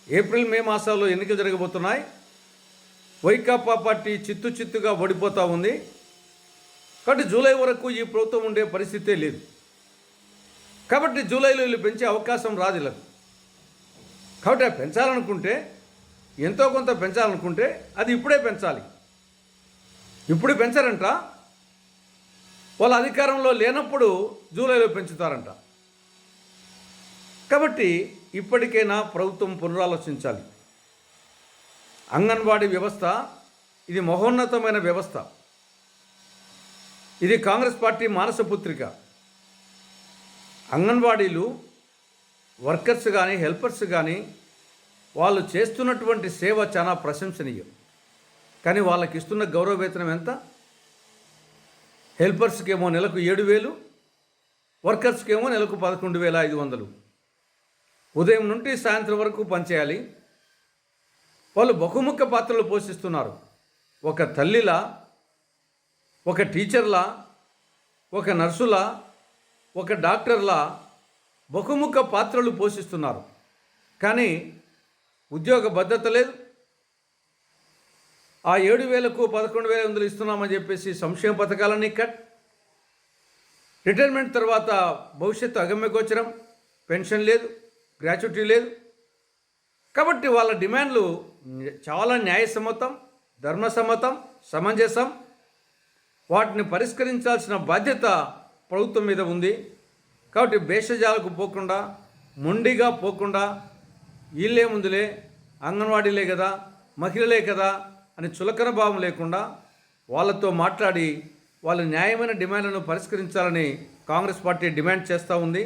ఏప్రిల్ మే మాసాల్లో ఎన్నికలు జరగబోతున్నాయి. వైకాపా పార్టీ చిత్తుగా ఓడిపోతూ ఉంది. కాబట్టి జూలై వరకు ఈ ప్రభుత్వం ఉండే పరిస్థితే లేదు. కాబట్టి జూలైలో వీళ్ళు పెంచే అవకాశం రాదు వీళ్ళకు. కాబట్టి పెంచాలనుకుంటే ఎంతో కొంత పెంచాలనుకుంటే అది ఇప్పుడే పెంచాలి. ఇప్పుడు పెంచారంట, వాళ్ళ అధికారంలో లేనప్పుడు జూలైలో పెంచుతారంట. కాబట్టి ఇప్పటికైనా ప్రభుత్వం పునరాలోచించాలి. అంగన్వాడీ వ్యవస్థ ఇది మహోన్నతమైన వ్యవస్థ. ఇది కాంగ్రెస్ పార్టీ మానసపుత్రిక. అంగన్వాడీలు వర్కర్స్ కానీ హెల్పర్స్ కానీ వాళ్ళు చేస్తున్నటువంటి సేవ చాలా ప్రశంసనీయం. కానీ వాళ్ళకి ఇస్తున్న గౌరవ వేతనం ఎంత? హెల్పర్స్కి ఏమో నెలకు 7,000, వర్కర్స్కి ఏమో నెలకు 11,500. ఉదయం నుండి సాయంత్రం వరకు పనిచేయాలి. వాళ్ళు బహుముఖ పాత్రలు పోషిస్తున్నారు. ఒక తల్లిలా, ఒక టీచర్లా, ఒక నర్సులా, ఒక డాక్టర్లా బహుముఖ పాత్రలు పోషిస్తున్నారు. కానీ ఉద్యోగ భద్రత లేదు. ఆ 7,000కు 11,500 ఇస్తున్నామని చెప్పేసి సంక్షేమ పథకాలన్నీ కట్. రిటైర్మెంట్ తర్వాత భవిష్యత్తు అగమ్యగోచరం. పెన్షన్ లేదు, గ్రాట్యుటీ లేదు. కాబట్టి వాళ్ళ డిమాండ్లు చాలా న్యాయసమ్మతం, ధర్మసమ్మతం, సమంజసం. వాటిని పరిష్కరించాల్సిన బాధ్యత ప్రభుత్వం మీద ఉంది. కాబట్టి భేషజాలకు పోకుండా, మొండిగా పోకుండా, వీళ్ళే ముందులే, అంగన్వాడీలే కదా, మహిళలే కదా అని చులకన భావం లేకుండా వాళ్ళతో మాట్లాడి వాళ్ళ న్యాయమైన డిమాండ్లను పరిష్కరించాలని కాంగ్రెస్ పార్టీ డిమాండ్ చేస్తూ ఉంది.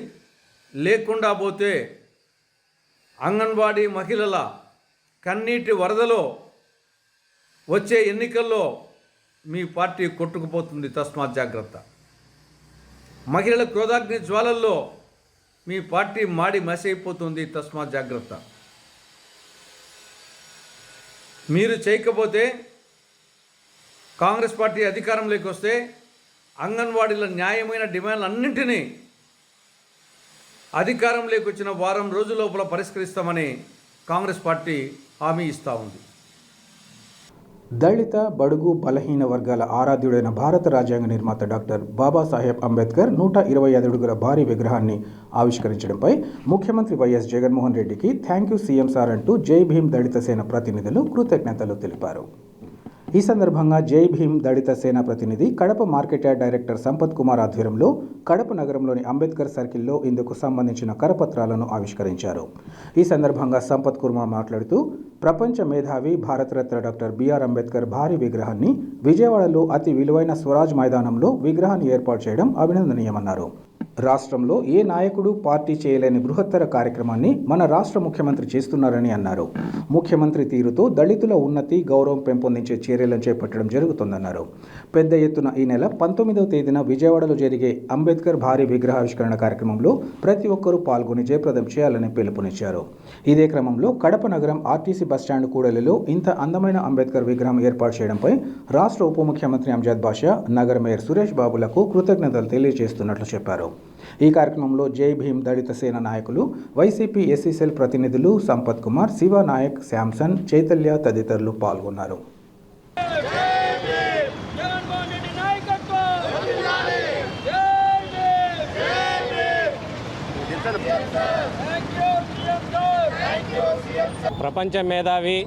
లేకుండా పోతే అంగన్వాడీ మహిళల కన్నీటి వరదలో వచ్చే ఎన్నికల్లో మీ పార్టీ కొట్టుకుపోతుంది. తస్మాత్ జాగ్రత్త. మహిళల క్రోధాగ్ని జ్వాలల్లో మీ పార్టీ మాడి మసైపోతుంది. తస్మాత్ జాగ్రత్త. మీరు చేయకపోతే కాంగ్రెస్ పార్టీ అధికారంలోకి వస్తే అంగన్వాడీల న్యాయమైన డిమాండ్లన్నింటినీ అధికారంలోకి వచ్చిన వారం రోజుల లోపల పరిష్కరిస్తామని కాంగ్రెస్ పార్టీ హామీ ఇస్తూ ఉంది. దళిత, బడుగు, బలహీన వర్గాల ఆరాధ్యుడైన భారత రాజ్యాంగ నిర్మాత డాక్టర్ బాబాసాహెబ్ అంబేద్కర్ 125 అడుగుల భారీ విగ్రహాన్ని ఆవిష్కరించడంపై ముఖ్యమంత్రి వైఎస్ జగన్మోహన్ రెడ్డికి థ్యాంక్ యూ సీఎం సార్ అంటూ జై భీమ్ దళిత సేన ప్రతినిధులు కృతజ్ఞతలు తెలిపారు. ఈ సందర్భంగా జై భీమ్ దళిత సేన ప్రతినిధి Kadapa market yard director Sampath Kumar ఆధ్వర్యంలో కడప నగరంలోని అంబేద్కర్ సర్కిల్లో ఇందుకు సంబంధించిన కరపత్రాలను ఆవిష్కరించారు. ఈ సందర్భంగా సంపత్ కుమార్ మాట్లాడుతూ ప్రపంచ మేధావి భారతరత్న డాక్టర్ బిఆర్ అంబేద్కర్ భారీ విగ్రహాన్ని విజయవాడలో అతి విలువైన స్వరాజ్ మైదానంలో విగ్రహాన్ని ఏర్పాటు చేయడం అభినందనీయమన్నారు. రాష్ట్రంలో ఏ నాయకుడు పార్టీ చేయలేని బృహత్తర కార్యక్రమాన్ని మన రాష్ట్ర ముఖ్యమంత్రి చేస్తున్నారని అన్నారు. ముఖ్యమంత్రి తీరుతో దళితుల ఉన్నతి, గౌరవం పెంపొందించే చర్యలను చేపట్టడం జరుగుతుందన్నారు. పెద్ద ఎత్తున ఈ నెల 19వ తేదీన విజయవాడలో జరిగే అంబేద్కర్ భారీ విగ్రహావిష్కరణ కార్యక్రమంలో ప్రతి ఒక్కరూ పాల్గొని జయప్రదం చేయాలని పిలుపునిచ్చారు. ఇదే క్రమంలో కడప నగరం ఆర్టీసీ బస్టాండ్ కూడలిలో ఇంత అందమైన అంబేద్కర్ విగ్రహం ఏర్పాటు చేయడంపై రాష్ట్ర ఉప ముఖ్యమంత్రి అంజద్ బాషా, నగర మేయర్ సురేష్ బాబులకు కృతజ్ఞతలు తెలియజేస్తున్నట్లు చెప్పారు. ఈ కార్యక్రమంలో జై భీమ్ దళిత సేన నాయకులు, వైసీపీ ఎస్సీ సెల్ ప్రతినిధులు సంపత్ కుమార్, శివ నాయక్, శాంసన్, చైతల్య తదితరులు పాల్గొన్నారు. ప్రపంచ మేధావి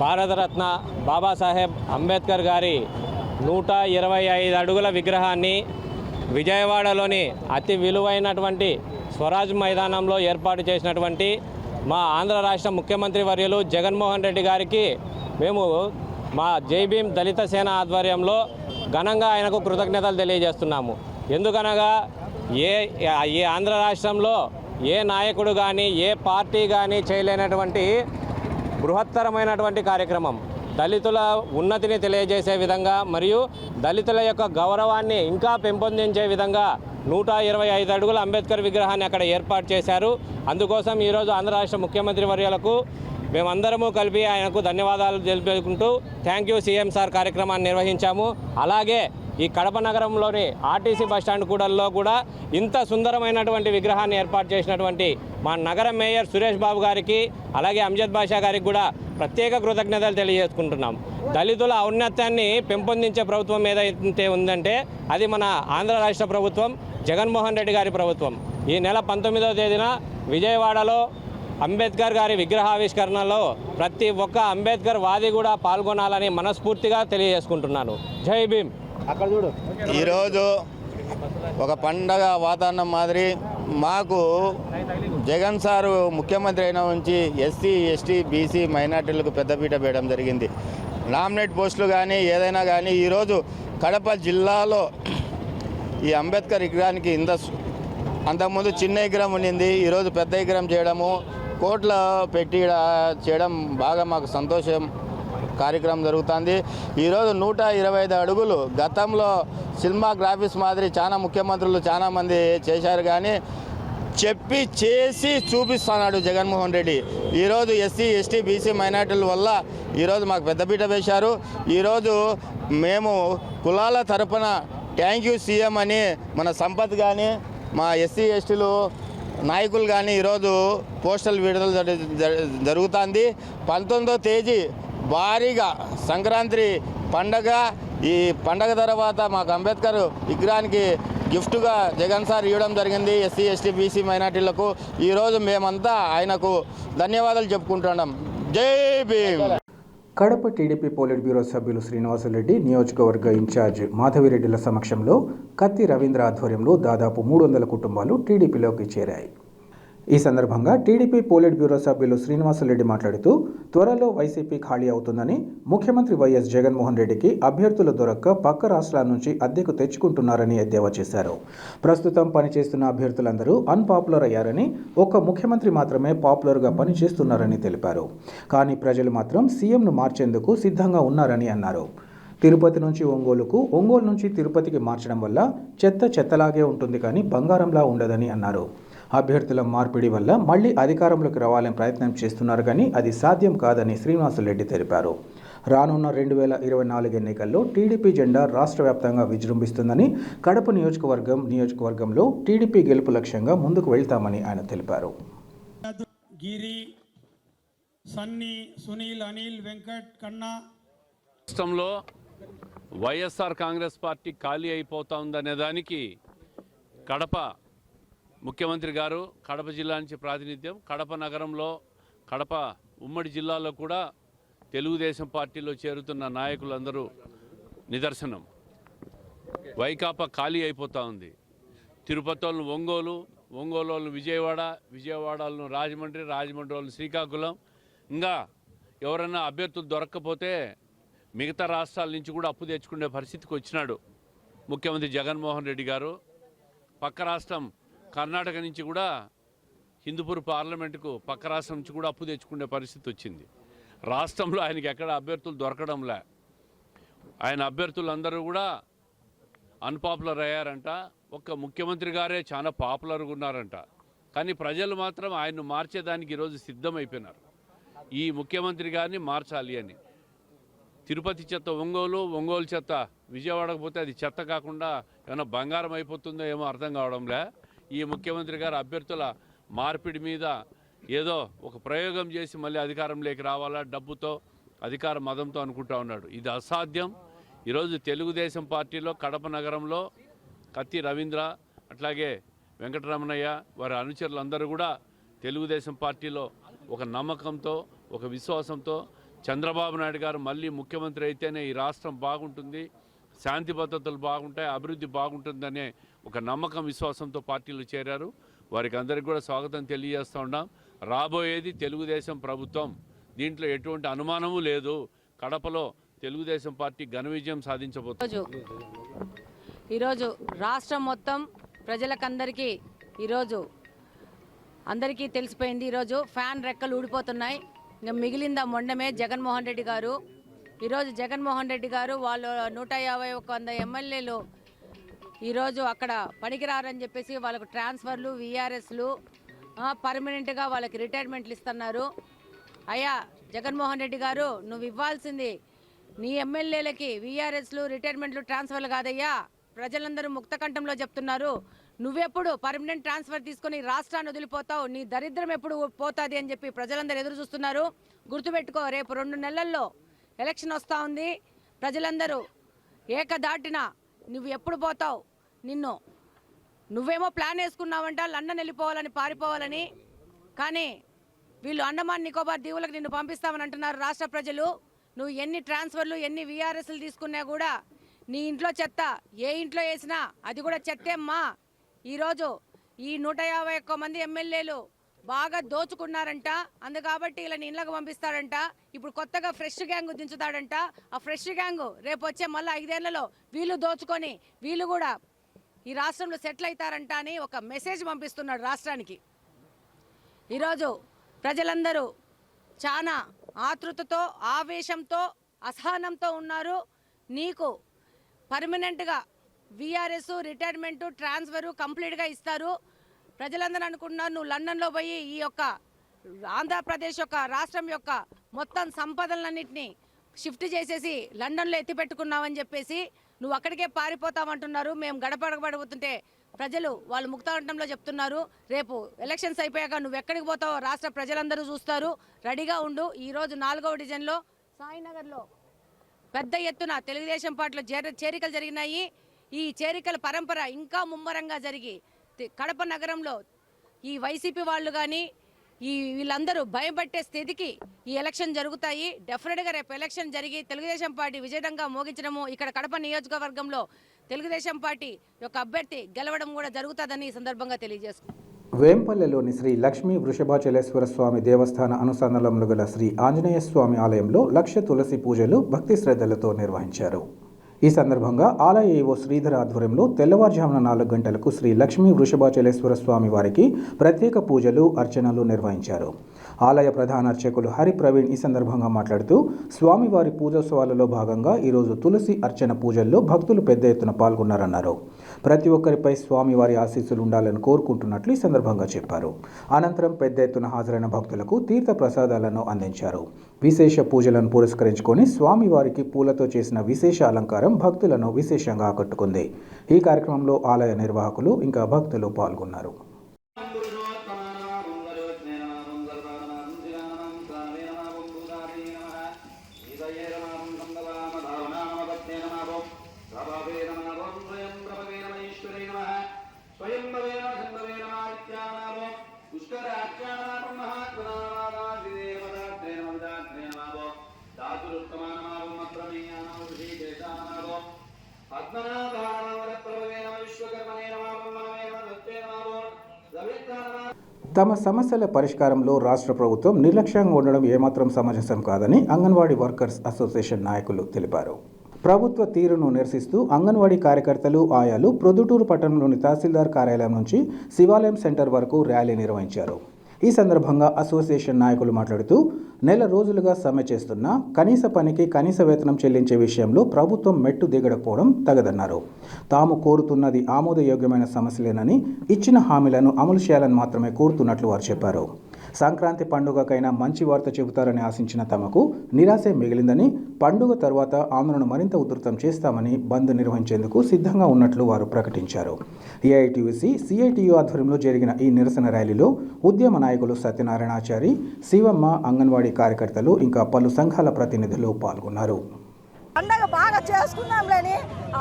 భారతరత్న బాబాసాహెబ్ అంబేద్కర్ గారి 125 అడుగుల విగ్రహాన్ని విజయవాడలోని అతి విలువైనటువంటి స్వరాజ్ మైదానంలో ఏర్పాటు చేసినటువంటి మా ఆంధ్ర రాష్ట్ర ముఖ్యమంత్రి వర్యులు జగన్మోహన్ రెడ్డి గారికి మేము మా జై భీమ్ దళిత సేన ఆధ్వర్యంలో ఘనంగా ఆయనకు కృతజ్ఞతలు తెలియజేస్తున్నాము. ఎందుకనగా ఈ ఆంధ్ర రాష్ట్రంలో ఏ నాయకుడు కానీ ఏ పార్టీ కానీ చేయలేనటువంటి బృహత్తరమైనటువంటి కార్యక్రమం, దళితుల ఉన్నతిని తెలియజేసే విధంగా మరియు దళితుల యొక్క గౌరవాన్ని ఇంకా పెంపొందించే విధంగా 125 అడుగుల అంబేద్కర్ విగ్రహాన్ని అక్కడ ఏర్పాటు చేశారు. అందుకోసం ఈరోజు ఆంధ్ర రాష్ట్ర ముఖ్యమంత్రి వర్యులకు మేమందరము కలిపి ఆయనకు ధన్యవాదాలు తెలుపుకుంటూ థ్యాంక్ యూ సీఎం సార్ కార్యక్రమాన్ని నిర్వహించాము. అలాగే ఈ కడప నగరంలోని ఆర్టీసీ బస్టాండ్ కూడల్లో కూడా ఇంత సుందరమైనటువంటి విగ్రహాన్ని ఏర్పాటు చేసినటువంటి మా నగర మేయర్ సురేష్ బాబు గారికి, అలాగే అంజద్ బాషా గారికి కూడా ప్రత్యేక కృతజ్ఞతలు తెలియజేసుకుంటున్నాం. దళితుల ఔన్నత్యాన్ని పెంపొందించే ప్రభుత్వం ఏదైతే ఉందంటే అది మన ఆంధ్ర రాష్ట్ర ప్రభుత్వం, జగన్మోహన్ రెడ్డి గారి ప్రభుత్వం. ఈ నెల 19వ తేదీన విజయవాడలో అంబేద్కర్ గారి విగ్రహావిష్కరణలో ప్రతి ఒక్క అంబేద్కర్ వాది కూడా పాల్గొనాలని మనస్ఫూర్తిగా తెలియజేసుకుంటున్నాను. జై భీమ్. ఈరోజు ఒక పండగ వాతావరణం మాదిరి మాకు జగన్ సారు ముఖ్యమంత్రి అయిన నుంచి ఎస్సీ ఎస్టీ బీసీ మైనార్టీలకు పెద్దపీట వేయడం జరిగింది. నామినేట్ పోస్టులు కానీ ఏదైనా కానీ ఈరోజు కడప జిల్లాలో ఈ అంబేద్కర్ విగ్రహానికి అంతకుముందు చిన్న విగ్రహం ఉండింది, ఈరోజు పెద్ద విగ్రహం చేయడము, కోట్ల పెట్టి చేయడం బాగా మాకు సంతోషం కార్యక్రమం జరుగుతుంది. ఈరోజు 125 అడుగులు గతంలో సినిమా గ్రాఫిక్స్ మాదిరి చాలా ముఖ్యమంత్రులు చాలామంది చేశారు, కానీ చెప్పి చేసి చూపిస్తున్నాడు జగన్మోహన్ రెడ్డి. ఈరోజు ఎస్సీ ఎస్టీ బీసీ మైనార్టీల వల్ల ఈరోజు మాకు పెద్దపీట వేశారు. ఈరోజు మేము కులాల తరపున థ్యాంక్ యూ సీఎం అని మన సంపత్ కానీ మా ఎస్సీ ఎస్టీలు నాయకులు కానీ ఈరోజు పోస్టల్ విడుదల జరుగుతుంది. 19వ తేదీ భారీగా సంక్రాంతి పండగ. ఈ పండగ తర్వాత మాకు అంబేద్కర్ విగ్రహానికి గిఫ్ట్గా జగన్ సార్ ఇవ్వడం జరిగింది ఎస్సీ ఎస్టీ బీసీ మైనార్టీలకు. ఈరోజు మేమంతా ఆయనకు ధన్యవాదాలు చెప్పుకుంటున్నాం. Jai Bhim. Kadapa TDP politburo సభ్యులు శ్రీనివాసులరెడ్డి, నియోజకవర్గ ఇన్ఛార్జ్ మాధవిరెడ్డిల సమక్షంలో కత్తి రవీంద్ర ఆధ్వర్యంలో దాదాపు 300 కుటుంబాలు టీడీపీలోకి చేరాయి. ఈ సందర్భంగా టీడీపీ పోలిట్ బ్యూరో సభ్యులు శ్రీనివాసులరెడ్డి మాట్లాడుతూ, త్వరలో వైసీపీ ఖాళీ అవుతుందని, ముఖ్యమంత్రి వైఎస్ జగన్మోహన్ రెడ్డికి అభ్యర్థులు దొరక్క పక్క రాష్ట్రాల నుంచి అద్దెకు తెచ్చుకుంటున్నారని ఎద్దేవా చేశారు. ప్రస్తుతం పనిచేస్తున్న అభ్యర్థులందరూ అన్పాపులర్ అయ్యారని, ఒక్క ముఖ్యమంత్రి మాత్రమే పాపులర్గా పనిచేస్తున్నారని తెలిపారు. కానీ ప్రజలు మాత్రం సీఎంను మార్చేందుకు సిద్ధంగా ఉన్నారని అన్నారు. తిరుపతి నుంచి ఒంగోలుకు, ఒంగోలు నుంచి తిరుపతికి మార్చడం వల్ల చెత్తలాగే ఉంటుంది కానీ బంగారంలా ఉండదని అన్నారు. అభ్యర్థుల మార్పిడి వల్ల మళ్లీ అధికారంలోకి రావాలని ప్రయత్నం చేస్తున్నారు కానీ అది సాధ్యం కాదని శ్రీనివాసులరెడ్డి తెలిపారు. రానున్న 2024 ఎన్నికల్లో టీడీపీ జెండా రాష్ట్ర వ్యాప్తంగా విజృంభిస్తుందని, కడప నియోజకవర్గంలో టీడీపీ గెలుపు లక్ష్యంగా ముందుకు వెళ్తామని ఆయన తెలిపారు. గిరి, సన్నీ, సునీల్, అనిల్, వెంకట్, కన్నా రాష్ట్రంలో వైఎస్ఆర్ కాంగ్రెస్ పార్టీ ఖాళీ అయిపోతా ఉందనే దానికి కడప ముఖ్యమంత్రి గారు కడప జిల్లా నుంచి ప్రాతినిధ్యం, కడప నగరంలో, కడప ఉమ్మడి జిల్లాలో కూడా తెలుగుదేశం పార్టీలో చేరుతున్న నాయకులందరూ నిదర్శనం. వైకాపా ఖాళీ అయిపోతూ ఉంది. తిరుపతి ఒంగోలు, ఒంగోలు విజయవాడలను రాజమండ్రి వాళ్ళను శ్రీకాకుళం, ఇంకా ఎవరైనా అభ్యర్థులు దొరక్కపోతే మిగతా రాష్ట్రాల నుంచి కూడా అప్పు తెచ్చుకునే పరిస్థితికి వచ్చినాడు ముఖ్యమంత్రి జగన్మోహన్ రెడ్డి గారు. పక్క రాష్ట్రం కర్ణాటక నుంచి కూడా హిందూపూర్ పార్లమెంటుకు పక్క రాష్ట్రం నుంచి కూడా అప్పు తెచ్చుకునే పరిస్థితి వచ్చింది. రాష్ట్రంలో ఆయనకి ఎక్కడ అభ్యర్థులు దొరకడంలే. ఆయన అభ్యర్థులందరూ కూడా అన్పాపులర్ అయ్యారంట. ఒక్క ముఖ్యమంత్రి గారే చాలా పాపులర్గా ఉన్నారంట. కానీ ప్రజలు మాత్రం ఆయన్ను మార్చేదానికి ఈరోజు సిద్ధమైపోయినారు. ఈ ముఖ్యమంత్రి గారిని మార్చాలి అని. తిరుపతి చెత్త ఒంగోలు చెత్త విజయవాడకు పోతే అది చెత్త కాకుండా ఏమైనా బంగారం అయిపోతుందో ఏమో అర్థం కావడంలే. ఈ ముఖ్యమంత్రి గారు అభ్యర్థుల మార్పిడి మీద ఏదో ఒక ప్రయోగం చేసి మళ్ళీ అధికారంలోకి రావాలా, డబ్బుతో అధికార మదంతో అనుకుంటా ఉన్నాడు. ఇది అసాధ్యం. ఈరోజు తెలుగుదేశం పార్టీలో కడప నగరంలో కత్తి రవీంద్ర, అట్లాగే వెంకటరమణయ్య, వారి అనుచరులందరూ కూడా తెలుగుదేశం పార్టీలో ఒక నమ్మకంతో, ఒక విశ్వాసంతో, చంద్రబాబు నాయుడు గారు మళ్ళీ ముఖ్యమంత్రి అయితేనే ఈ రాష్ట్రం బాగుంటుంది, శాంతి భద్రతలు బాగుంటాయి, అభివృద్ధి బాగుంటుందనే ఒక నమ్మకం, విశ్వాసంతో పార్టీలు చేరారు. వారికి అందరికీ కూడా స్వాగతం తెలియజేస్తూ ఉన్నాం. రాబోయేది తెలుగుదేశం ప్రభుత్వం, దీంట్లో ఎటువంటి అనుమానము లేదు. కడపలో తెలుగుదేశం పార్టీ ఘన విజయం సాధించబోతుంది. ఈరోజు రాష్ట్రం మొత్తం ప్రజలకందరికీ ఈరోజు అందరికీ తెలిసిపోయింది. ఈరోజు ఫ్యాన్ రెక్కలు ఊడిపోతున్నాయి. ఇంకా మిగిలిందా మొండమే జగన్మోహన్ రెడ్డి గారు. ఈరోజు జగన్మోహన్ రెడ్డి గారు వాళ్ళు 150 ఎమ్మెల్యేలు ఈరోజు అక్కడ పనికిరారని చెప్పేసి వాళ్ళకు ట్రాన్స్ఫర్లు, వీఆర్ఎస్లు, పర్మనెంట్గా వాళ్ళకి రిటైర్మెంట్లు ఇస్తున్నారు. అయ్యా జగన్మోహన్ రెడ్డి గారు, నువ్వు ఇవ్వాల్సింది నీ ఎమ్మెల్యేలకి వీఆర్ఎస్లు, రిటైర్మెంట్లు, ట్రాన్స్ఫర్లు కాదయ్యా. ప్రజలందరూ ముక్తకంఠంలో చెప్తున్నారు, నువ్వెప్పుడు పర్మనెంట్ ట్రాన్స్ఫర్ తీసుకొని రాష్ట్రాన్ని వదిలిపోతావు, నీ దరిద్రం ఎప్పుడు పోతుంది అని చెప్పి ప్రజలందరూ ఎదురు చూస్తున్నారు. గుర్తుపెట్టుకో, రేపు 2 నెలల్లో ఎలక్షన్ వస్తూ ఉంది. ప్రజలందరూ ఏకదాటిన నువ్వు ఎప్పుడు పోతావు, నువ్వేమో ప్లాన్ వేసుకున్నావంట లండన్ వెళ్ళిపోవాలని, పారిపోవాలని. కానీ వీళ్ళు అండమాన్ నికోబార్ దీవులకు నిన్ను పంపిస్తామని అంటున్నారు రాష్ట్ర ప్రజలు. నువ్వు ఎన్ని ట్రాన్స్ఫర్లు ఎన్ని వీఆర్ఎస్లు తీసుకున్నా కూడా నీ ఇంట్లో చెత్త ఏ ఇంట్లో వేసినా అది కూడా చెత్తేమ్మా. ఈరోజు ఈ 151 మంది ఎమ్మెల్యేలు బాగా దోచుకున్నారంట. కాబట్టి వీళ్ళని ఇళ్ళకు పంపిస్తాడంట. ఇప్పుడు కొత్తగా ఫ్రెష్ గ్యాంగ్ దించుతాడంట. ఆ ఫ్రెష్ గ్యాంగ్ రేపు వచ్చే మళ్ళీ 5 ఏళ్లలో వీళ్ళు దోచుకొని వీళ్ళు కూడా ఈ రాష్ట్రంలో సెటిల్ అవుతారంట అని ఒక మెసేజ్ పంపిస్తున్నాడు రాష్ట్రానికి. ఈరోజు ప్రజలందరూ చాలా ఆతృతతో ఆవేశంతో అసహనంతో ఉన్నారు. నీకు పర్మనెంట్గా వీఆర్ఎస్ రిటైర్మెంటు ట్రాన్స్ఫరు కంప్లీట్గా ఇస్తారు. ప్రజలందరూ అనుకుంటున్నారు నువ్వు లండన్లో పోయి ఈ యొక్క ఆంధ్రప్రదేశ్ యొక్క రాష్ట్రం యొక్క మొత్తం సంపదలన్నింటినీ షిఫ్ట్ చేసేసి లండన్లో ఎత్తిపెట్టుకున్నావని చెప్పేసి నువ్వు అక్కడికే పారిపోతామంటున్నారు. మేము గడపడబడుతుంటే ప్రజలు వాళ్ళు ముక్తాకంఠంలో చెప్తున్నారు. రేపు ఎలక్షన్స్ అయిపోయాక నువ్వు ఎక్కడికి పోతావో రాష్ట్ర ప్రజలందరూ చూస్తారు. రెడీగా ఉండు. ఈరోజు 4వ డివిజన్లో సాయినగర్లో పెద్ద ఎత్తున తెలుగుదేశం పార్టీలో చేరికలు జరిగినాయి. ఈ చేరికల పరంపర ఇంకా ముమ్మరంగా జరిగి కడప నగరంలో ఈ వైసీపీ వాళ్ళు కానీ వీళ్ళందరూ భయపట్టే స్థితికి ఈ ఎలక్షన్ జరుగుతాయి. డెఫినెట్గా రేపు ఎలక్షన్ జరిగి తెలుగుదేశం పార్టీ విజయంగా మోగించడము ఇక్కడ కడప నియోజకవర్గంలో తెలుగుదేశం పార్టీ యొక్క అభ్యర్థి గెలవడం కూడా జరుగుతుందని ఈ సందర్భంగా తెలియజేసుకుంటున్నాను. వేంపల్లెలోని శ్రీ లక్ష్మీ వృషభాచలేశ్వర స్వామి దేవస్థాన అనుసంధానంలో గల శ్రీ ఆంజనేయ స్వామి ఆలయంలో లక్ష తులసి పూజలు భక్తి శ్రద్ధలతో నిర్వహించారు. ఈ సందర్భంగా ఆలయ ఈవో శ్రీధర్ ఆధ్వర్యంలో తెల్లవారుజామున 4 గంటలకు శ్రీ లక్ష్మీ వృషభాచలేశ్వర స్వామి వారికి ప్రత్యేక పూజలు అర్చనలు నిర్వహించారు. ఆలయ ప్రధాన అర్చకులు హరి ప్రవీణ్ ఈ సందర్భంగా మాట్లాడుతూ స్వామివారి పూజోత్సవాలలో భాగంగా ఈరోజు తులసి అర్చన పూజల్లో భక్తులు పెద్ద ఎత్తున పాల్గొన్నారన్నారు. ప్రతి ఒక్కరిపై స్వామివారి ఆశీస్సులు ఉండాలని కోరుకుంటున్నట్లు ఈ సందర్భంగా చెప్పారు. అనంతరం పెద్ద ఎత్తున హాజరైన భక్తులకు తీర్థ ప్రసాదాలను అందించారు. విశేష పూజలను పురస్కరించుకొని స్వామివారికి పూలతో చేసిన విశేష అలంకారం భక్తులను విశేషంగా ఆకట్టుకుంది. ఈ కార్యక్రమంలో ఆలయ నిర్వాహకులు ఇంకా భక్తులు పాల్గొన్నారు. తమ సమస్యల పరిష్కారంలో రాష్ట్ర ప్రభుత్వం నిర్లక్ష్యంగా ఉండడం ఏమాత్రం సమంజసం కాదని అంగన్వాడీ వర్కర్స్ అసోసియేషన్ నాయకులు తెలిపారు. ప్రభుత్వ తీరును నిరసిస్తూ అంగన్వాడీ కార్యకర్తలు ఆయాలు ప్రొద్దుటూరు పట్టణంలోని తహసీల్దార్ కార్యాలయం నుంచి శివాలయం సెంటర్ వరకు ర్యాలీ నిర్వహించారు. ఈ సందర్భంగా అసోసియేషన్ నాయకులు మాట్లాడుతూ నెల రోజులుగా సమ్మె చేస్తున్నా కనీస పనికి కనీస వేతనం చెల్లించే విషయంలో ప్రభుత్వం మెట్టు దిగకపోవడం తగదన్నారు. తాము కోరుతున్నది ఆమోదయోగ్యమైన సమస్యలేనని ఇచ్చిన హామీలను అమలు చేయాలని మాత్రమే కోరుతున్నట్లు వారు చెప్పారు. సంక్రాంతి పండుగకైనా మంచి వార్త చెబుతారని ఆశించిన తమకు నిరాశే మిగిలిందని, పండుగ తర్వాత ఆందోళన మరింత ఉధృతం చేస్తామని బంద్ నిర్వహించేందుకు సిద్ధంగా ఉన్నట్లు వారు ప్రకటించారు. ఏఐటీయూసీ సిఐటియు ఆధ్వర్యంలో జరిగిన ఈ నిరసన ర్యాలీలో ఉద్యమ నాయకులు సత్యనారాయణాచారి, శివమ్మ, అంగన్వాడీ కార్యకర్తలు ఇంకా పలు సంఘాల ప్రతినిధులు పాల్గొన్నారు. పండగ బాగా చేసుకున్నాంలేని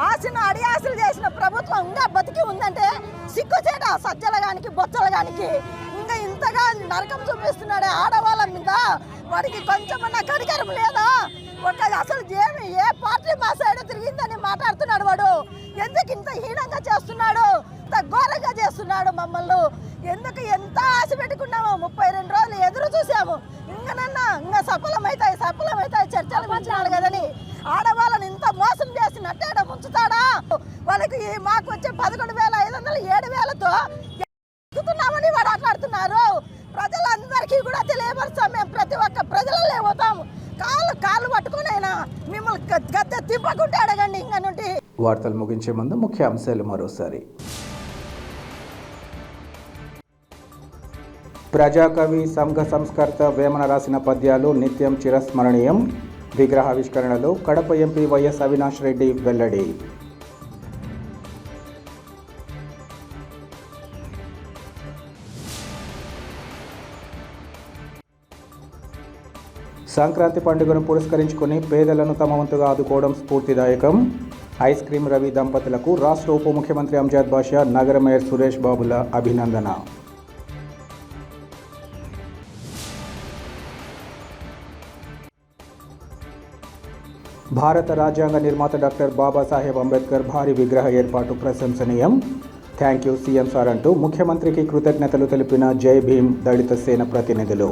ఆశను అడియాసలు చేసిన ప్రభుత్వం ఇంకా బతికి ఉందంటే సిగ్గుచేట సజ్జలగానికి బొచ్చలగానికి ఇంకా ఇంతగా నరకం చూపిస్తున్నాడే ఆడవాళ్ళ మీద. వాడికి కొంచెమన్నా కనికరం లేదా? అసలు ఏ పార్టీ మా సైడ్ తిరిగిందని మాట్లాడుతున్నాడు వాడు. ఎందుకు ఇంత హీనంగా చేస్తున్నాడు, ఇంత ఘోరంగా చేస్తున్నాడు మమ్మల్ని? ఎందుకు ఎంత ఆశ పెట్టుకున్నాము? 32 రోజులు ఎదురు చూసాము. ఇంకా సఫలమైతాయి చర్చలు ఉంచినాడు కదని ఆడవాళ్ళని ఇంత మోసం చేసినట్టే ఉంచుతాడా? వాళ్ళకి మాకు వచ్చే 11,500 7,000తో ఎక్కుతున్నామని వాడు మాట్లాడుతున్నారు. ప్రజలందరికీ కూడా తెలియపరుస్తాం. మేము ప్రతి ఒక్క ప్రజలలో పోతాము. కాళ్ళు పట్టుకునైనా మిమ్మల్ని గద్దె తిప్పకుంటే అడగండి. ఇంకా నుండి వార్తలు ముగించే ముందు ముఖ్య అంశాలు మరోసారి. ప్రజాకవి సంఘ సంస్కర్త వేమన రాసిన పద్యాలు నిత్యం చిరస్మరణీయం. విగ్రహావిష్కరణలో కడప ఎంపీ వైఎస్ అవినాష్ రెడ్డి వెల్లడి. సంక్రాంతి పండుగను పురస్కరించుకొని పేదలను తమ వంతుగా ఆదుకోవడం స్ఫూర్తిదాయకం. ఐస్ క్రీమ్ రవి దంపతులకు రాష్ట్ర ఉప ముఖ్యమంత్రి అంజాద్ బాషా, నగర మేయర్ సురేష్ బాబుల అభినందన. భారత రాజ్యాంగ నిర్మాత డాక్టర్ బాబాసాహెబ్ అంబేద్కర్ భారీ విగ్రహ ఏర్పాటు ప్రశంసనీయం. థ్యాంక్ యూ సీఎం సార్ అంటూ ముఖ్యమంత్రికి కృతజ్ఞతలు తెలిపిన జై భీమ్ దళిత సేన ప్రతినిధులు.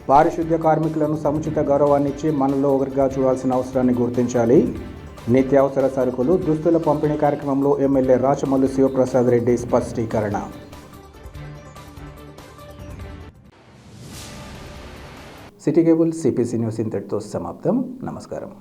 పారిశుద్ధ్య కార్మికులను సముచిత గౌరవాన్నిచ్చి మనలో ఒకరిగా చూడాల్సిన అవసరాన్ని గుర్తించాలి. నిత్యావసర సరుకులు, దుస్తుల పంపిణీ కార్యక్రమంలో ఎమ్మెల్యే రాచమల్లు శివప్రసాద్ రెడ్డి స్పష్టీకరణ. సిటీ కేబుల్ సిపిసి న్యూస్ ఇంతటితో సమాప్తం. నమస్కారం.